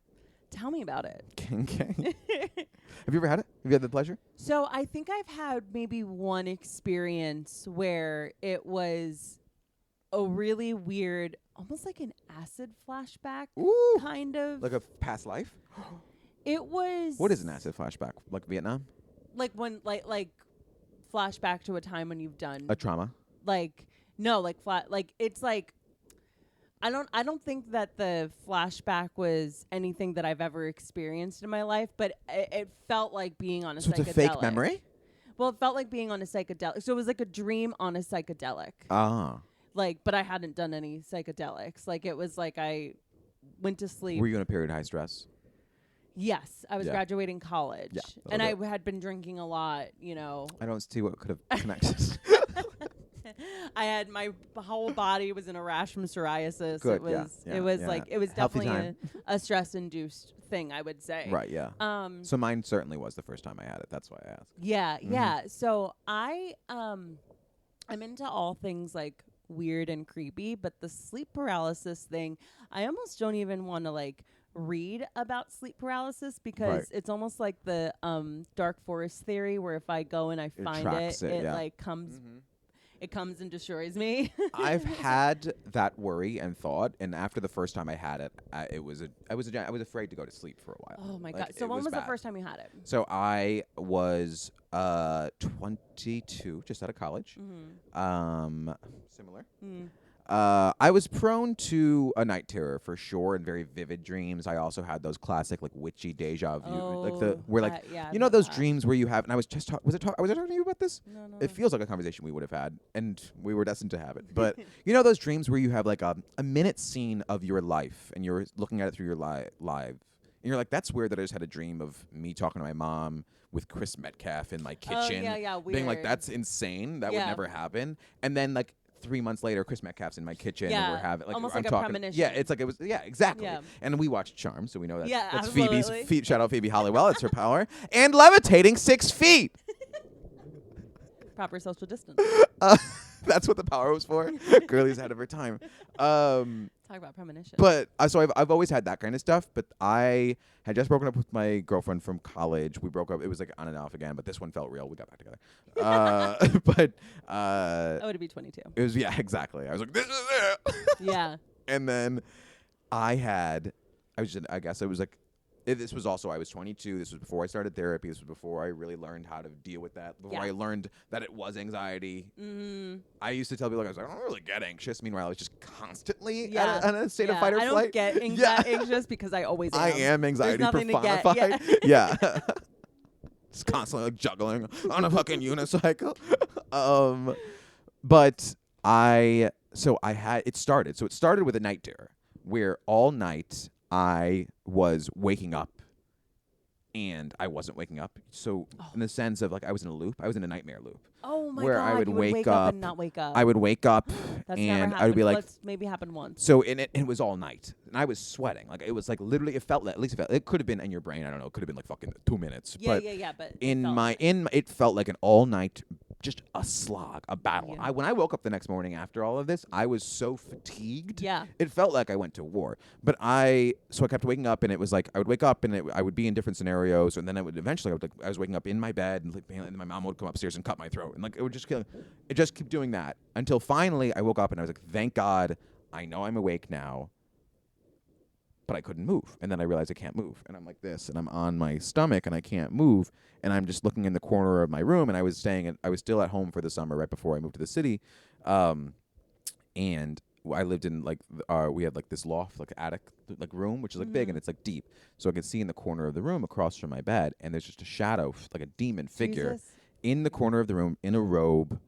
Tell me about it. Okay. Have you ever had it? Have you had the pleasure? So I think I've had maybe one experience where it was a really weird, almost like an acid flashback, Ooh. kind of. Like a past life? It was. What is an acid flashback? Like Vietnam? Like when, like flashback to a time when you've done. A trauma? Like, no, like it's like. I don't think that the flashback was anything that I've ever experienced in my life, but it felt like being on a psychedelic. So it's a fake memory? Well, it felt like being on a psychedelic. So it was like a dream on a psychedelic. Ah. Like, but I hadn't done any psychedelics. Like, it was like I went to sleep. Were you in a period of high stress? Yes, I was graduating college. Yeah, and I had been drinking a lot, you know. I don't see what could have connected. I had my whole body was in a rash from psoriasis. Good, It was yeah, it was yeah. like it was Healthy definitely a stress induced thing, I would say. Right, yeah. So mine certainly was the first time I had it. That's why I asked. Yeah, yeah. So I'm into all things like weird and creepy, but the sleep paralysis thing, I almost don't even want to like read about sleep paralysis because it's almost like the dark forest theory where if I go and I find it like comes it comes and destroys me. I've had that worry and thought, and after the first time I had it, I was afraid to go to sleep for a while. Oh my god! So when was the first time you had it? So I was 22, just out of college. Similar. I was prone to a night terror for sure, and very vivid dreams. I also had those classic like witchy deja vu, those dreams where you have. And I was just was I talking to you about this? No. It feels like a conversation we would have had, and we were destined to have it. But you know those dreams where you have like a minute scene of your life, and you're looking at it through your live, and you're like, that's weird that I just had a dream of me talking to my mom with Chris Metcalf in my kitchen, weird. being like, that's insane. That would never happen. And then like 3 months later, Chris Metcalf's in my kitchen, and we're having almost I'm like a talking, premonition. Yeah, it's like it was. Yeah, exactly. Yeah. And we watched Charm, so we know that that's absolutely. Phoebe's. Shout out Phoebe Halliwell. It's her power. And levitating 6 feet. Proper social distance. That's what the power was for. Girlie's ahead of her time. Talk about premonition. But so I've always had that kind of stuff. But I had just broken up with my girlfriend from college. We broke up. It was like on and off again. But this one felt real. We got back together. I would be 22. It was exactly. I was like, this is it. Yeah. And then this was also, I was 22. This was before I started therapy. This was before I really learned how to deal with that. Before I learned that it was anxiety. I used to tell people, I was like, I don't really get anxious. Meanwhile, I was just constantly in a state of fight or flight. I don't get anxious because I always am. I am anxiety personified. Just constantly like juggling on a fucking unicycle. It started with a night terror where all night I was waking up and I wasn't waking up. So in the sense of like I was in a loop, I was in a nightmare loop. Oh my where god! I would wake up and not wake up. I would wake up That's and never I would be like, Let's maybe happen once. So it was all night, and I was sweating. Like it was like literally, it felt it could have been in your brain. I don't know. It could have been like fucking 2 minutes. But it felt like an all night, just a slog, a battle. Yeah. When I woke up the next morning after all of this, I was so fatigued. Yeah. It felt like I went to war. But I kept waking up, and it was like I would wake up, and I would be in different scenarios, and then I was waking up in my bed, and my mom would come upstairs and cut my throat, and like it would just keep doing that until finally I woke up, and I was like, thank God, I know I'm awake now. But I couldn't move. And then I realized I can't move. And I'm like this, and I'm on my stomach, and I can't move. And I'm just looking in the corner of my room, and I was still at home for the summer right before I moved to the city. And I lived in like, we had like this loft, like attic, like room, which is like big, and it's like deep. So I could see in the corner of the room across from my bed, and there's just a shadow, like a demon figure in the corner of the room in a robe.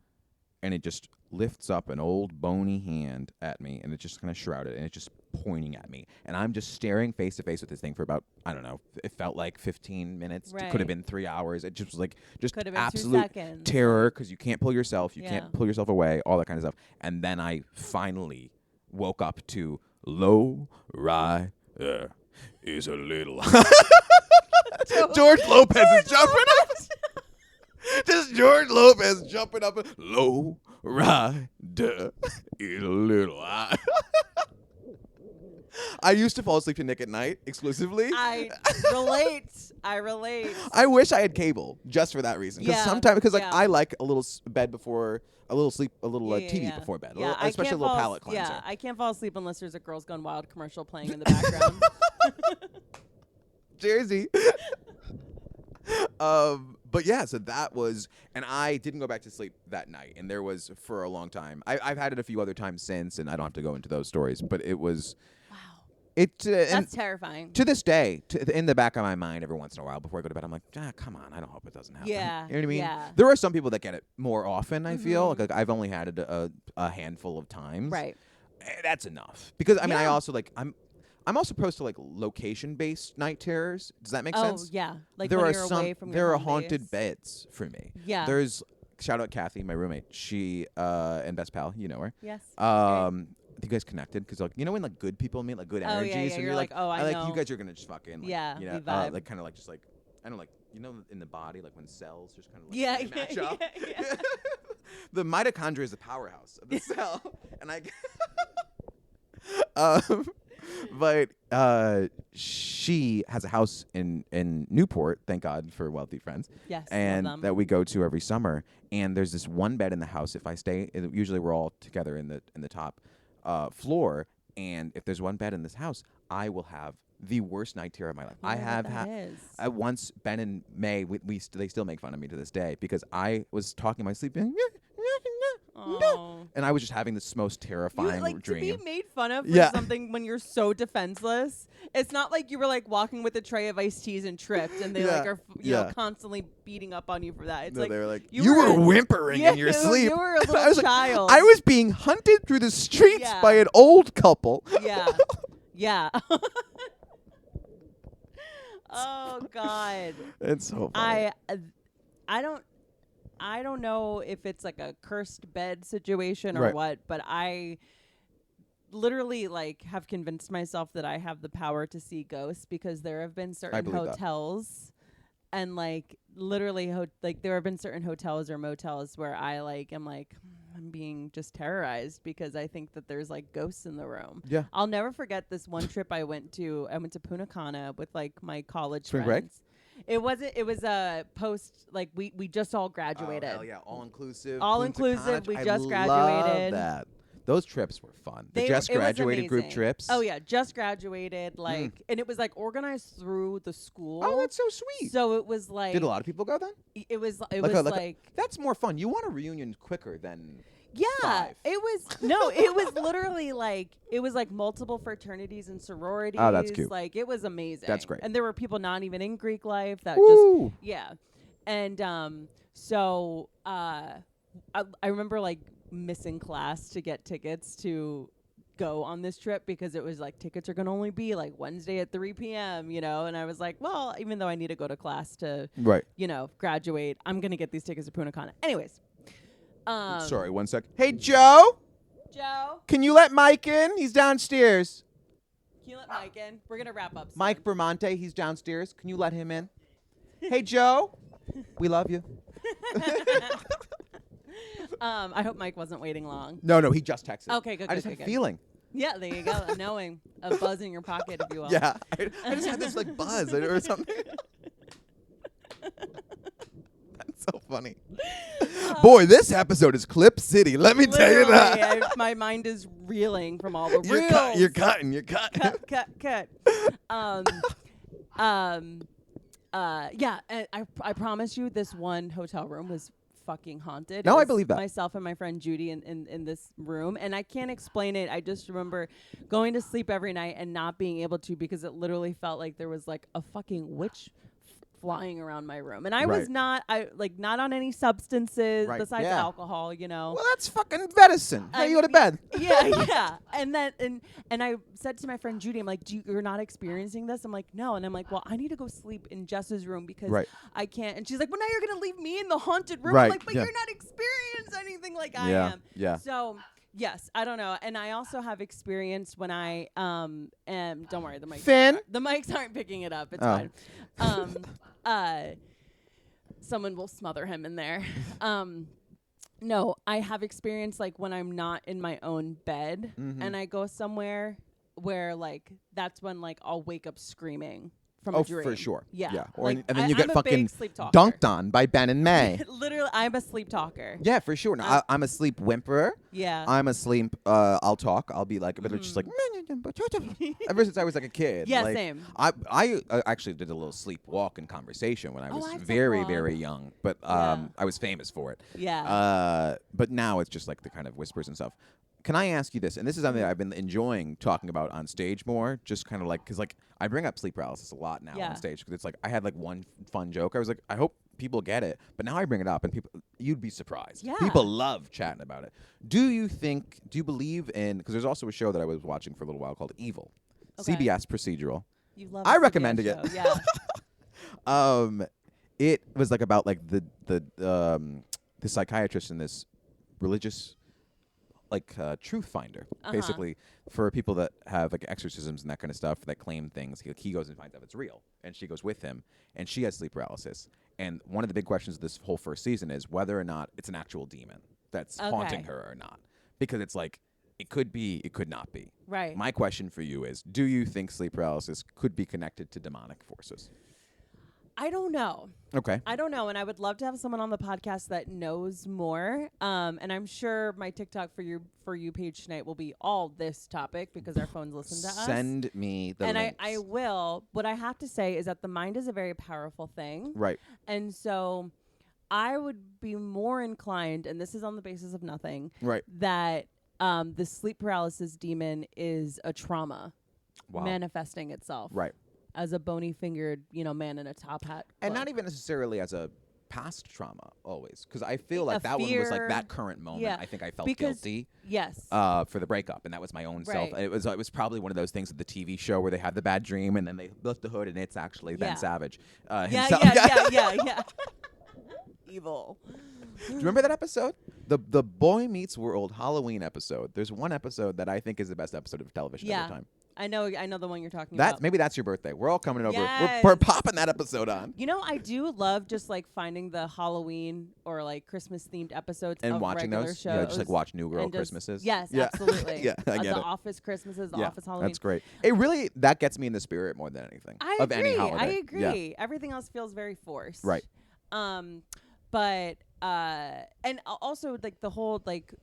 And it just lifts up an old bony hand at me, and it's just kind of shrouded, and it's just pointing at me. And I'm just staring face to face with this thing for about, I don't know, it felt like 15 minutes. It could have been 3 hours. It just was like, just absolute terror, because you can't pull yourself. You can't pull yourself away, all that kind of stuff. And then I finally woke up to low rider is a little... George Lopez is jumping up. Just George Lopez jumping up. Low rider in a little eye. I used to fall asleep to Nick at Night exclusively. I relate. I wish I had cable just for that reason. Because sometimes, I like a little bed before, a little sleep, a little TV before bed, especially a little palate cleanser. Yeah, I can't fall asleep unless there's a Girls Gone Wild commercial playing in the background. Jersey. But yeah, so that was, and I didn't go back to sleep that night, and there was for a long time. I've had it a few other times since, and I don't have to go into those stories, but it was. That's terrifying. To this day, in the back of my mind, every once in a while before I go to bed, I'm like, come on, I don't hope it doesn't happen. Yeah. You know what I mean? Yeah. There are some people that get it more often, I feel. Like I've only had it a handful of times. Right. That's enough. Because, I mean, I also, I'm also opposed to, location-based night terrors. Does that make sense? Oh, yeah. Like there when are you're some, away from there your are home haunted base. beds for me. Yeah. There's, shout out Kathy, my roommate. She, and best pal, you know her. Yes. You guys connected because when good people meet good energies yeah, and you're like, oh, I know. you guys are gonna just fucking we vibe. I don't in the body when cells just kind of match up. Yeah. The mitochondria is the powerhouse of the cell, and but she has a house in Newport, thank God for wealthy friends. Yes, and love them. that we go to every summer. And there's this one bed in the house. If I stay, usually we're all together in the top floor. And if there's one bed in this house, I will have the worst night terror of my life. I have had. Once Ben and May, they still make fun of me to this day because I was talking in my sleep. And I was just having this most terrifying dream. To be made fun of for something when you're so defenseless. It's not like you were walking with a tray of iced teas and tripped, and they are constantly beating up on you for that. It's they were like, you were whimpering in your sleep. You were a little child. I was being hunted through the streets by an old couple. Yeah. Oh God. It's so funny. I don't know if it's a cursed bed situation or what, but I literally have convinced myself that I have the power to see ghosts because there have been certain hotels and literally there have been certain hotels or motels where I I'm being just terrorized because I think that there's ghosts in the room. Yeah. I'll never forget this one trip I went to. I went to Punta Cana with my college Spring friends. It was a post we just all graduated. Oh, hell yeah, all inclusive. All inclusive. We just graduated. Love that. Those trips were fun. The just graduated group trips. Oh yeah, just graduated and it was organized through the school. Oh, that's so sweet. So it was Did a lot of people go then? It was that's more fun. You want a reunion quicker than Yeah, 5. it was literally it was multiple fraternities and sororities. Oh, that's cute. It was amazing. That's great. And there were people not even in Greek life that Woo! And so I remember missing class to get tickets to go on this trip because it was tickets are gonna only be Wednesday at 3 p.m. And I was well, even though I need to go to class to graduate, I'm gonna get these tickets to Punta Cana. Anyways. Sorry, 1 sec. Hey, Joe, can you let Mike in? He's downstairs. Can you let Mike in? We're going to wrap up soon. Mike Bramante, he's downstairs. Can you let him in? Hey, Joe, we love you. I hope Mike wasn't waiting long. No, he just texted. Okay, good. I just had a feeling. Yeah, there you go. A knowing, a buzz in your pocket, if you will. Yeah, I just had this buzz or something. That's so funny. Boy, this episode is Clip City. Let me tell you that. My mind is reeling from all the reels. You're cutting. Cut. Yeah, and I promise you this one hotel room was fucking haunted. No, I believe that. Myself and my friend Judy in this room, and I can't explain it. I just remember going to sleep every night and not being able to because it literally felt like there was a fucking witch flying around my room, and I was not not on any substances besides alcohol, Well, that's fucking medicine. Hey, you go to bed. Yeah. And then and I said to my friend Judy, I'm like, you're not experiencing this? I'm like, no. And I'm like, well, I need to go sleep in Jess's room because I can't. And she's like, well, now you're gonna leave me in the haunted room. I'm like, but you're not experiencing anything like I am. Yeah. So Yes, I don't know. And I also have experienced when I am don't worry, Finn? the mics aren't picking it up. It's Oh. fine. Someone will smother him in there. No, I have experienced like when I'm not in my own bed and I go somewhere where like that's when like I'll wake up screaming from a dream. For sure. Yeah. Or Like, and then you I'm get a fucking big sleep talker. dunked on by Ben and May. Literally, I'm a sleep talker. Yeah, for sure. No, I'm a sleep whimperer. Yeah. I'm a sleep. I'll talk. I'll be like, but it's just like ever since I was like a kid. Yeah, like, same. I actually did a little sleep walk and conversation when I was I've done very walk. very young, but Yeah. I was famous for it. Yeah. But now it's just like the kind of whispers and stuff. Can I ask you this? And this is something that I've been enjoying talking about on stage more, just kind of like, because like I bring up sleep paralysis a lot now Yeah. on stage, because it's like I had like one fun joke. I was like, I hope people get it, but now I bring it up and people, you'd be surprised. Yeah. People love chatting about it. Do you believe in, because there's also a show that I was watching for a little while called Evil, Okay. CBS procedural. You love I a recommended CBS it. show. Yeah. It was like about like the psychiatrist and this religious like truth finder, basically for people that have like exorcisms and that kind of stuff that claim things. He goes and finds out it's real, and she goes with him, and she has sleep paralysis. And one of the big questions of this whole first season is whether or not it's an actual demon that's haunting her or not, because it's like it could be, it could not be. Right. My question for you is: do you think sleep paralysis could be connected to demonic forces? I don't know. Okay. I don't know, and I would love to have someone on the podcast that knows more. And I'm sure my TikTok for you page tonight will be all this topic because our phones listen to us. Send me the and links. I will. What I have to say is that the mind is a very powerful thing. Right. And so I would be more inclined, and this is on the basis of nothing, Right. that the sleep paralysis demon is a trauma manifesting itself. Right. As a bony-fingered, man in a top hat. And cloak. not even necessarily as a past trauma always, because I feel like A that one was like fear. that current moment. Yeah. I think I felt Because- guilty Yes. for the breakup, and that was my own self. Right. It was probably one of those things with the TV show where they had the bad dream and then they lift the hood and it's actually Ben Yeah. Savage Yeah, himself. yeah. Evil. Do you remember that episode? The Boy Meets World Halloween episode. There's one episode that I think is the best episode of television Yeah. every time. I know the one you're talking That about. maybe that's your birthday. We're all coming over. Yes. We're popping that episode on. I do love just like finding the Halloween or like Christmas themed episodes And of watching regular those. shows. Yeah, just like watch New Girl and just- Christmases. Yes, Yeah. absolutely. Yeah, I get the it. Office Christmases, the Yeah, Office Halloween. that's great. It really, that gets me in the spirit more than anything. I of agree. any holiday. I agree. Yeah. Everything else feels very forced. Right. But and also like the whole like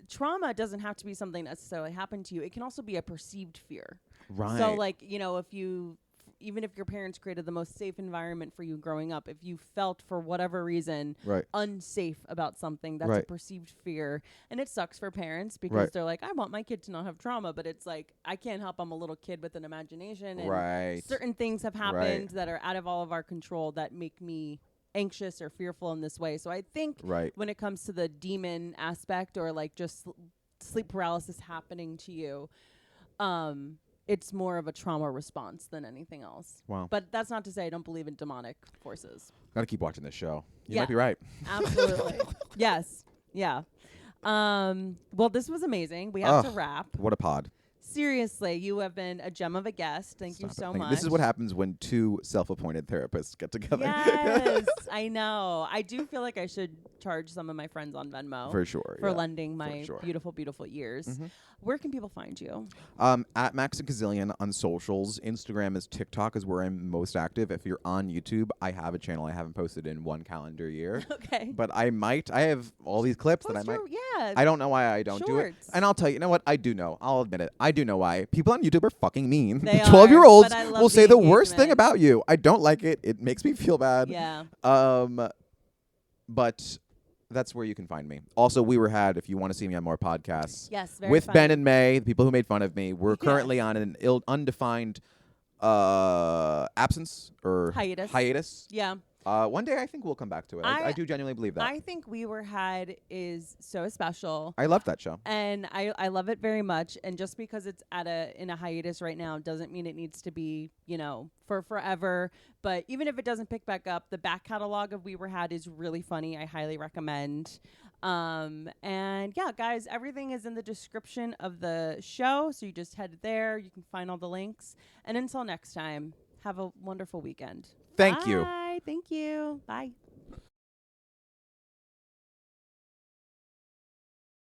trauma doesn't have to be something that necessarily happened to you. It can also be a perceived fear. Right. So like, if you even if your parents created the most safe environment for you growing up, if you felt for whatever reason Right. unsafe about something, that's a Right. perceived fear. And it sucks for parents because Right. they're like, I want my kid to not have trauma, but it's like, I can't help, I'm a little kid with an imagination, and Right. certain things have happened that are out of all of our control that make me anxious or fearful in this way. So I think Right. when it comes to the demon aspect or like just sleep paralysis happening to you, it's more of a trauma response than anything else. Wow. But that's not to say I don't believe in demonic forces. Gotta keep watching this show. You Yeah. might be right. Absolutely. Yes. Yeah. Well, this was amazing. We have to wrap. What a pod. Seriously, you have been a gem of a guest. Thank you so much. This is what happens when two self-appointed therapists get together. Yes, I know. I do feel like I should charge some of my friends on Venmo For sure. for yeah. lending my sure. beautiful, beautiful ears. Mhm. Where can people find you? At Max and Gazillion on socials. Instagram is TikTok is where I'm most active. If you're on YouTube, I have a channel I haven't posted in 1 calendar year. Okay. But I have all these clips that I Post might. yeah. I don't know why I don't do it. Shorts. And I'll tell you, you know what? I do know. I'll admit it. I do know why. People on YouTube are fucking mean. They are, 12-year-olds but I love will the say the worst thing engagement. about you. I don't like it. It makes me feel bad. Yeah. But that's where you can find me. Also, We Were Had, if you want to see me on more podcasts. Yes. Very With funny. Ben and May, the people who made fun of me. We're Yes. currently on an undefined absence or Hiatus. hiatus. Yeah. One day I think we'll come back to it. I do genuinely believe that. I think We Were Had is so special. I love that show. And I love it very much. And just because it's in a hiatus right now doesn't mean it needs to be, for forever. But even if it doesn't pick back up, the back catalog of We Were Had is really funny. I highly recommend. And yeah, guys, everything is in the description of the show. So you just head there. You can find all the links. And until next time, have a wonderful weekend. Thank you. Bye. Thank you. Bye.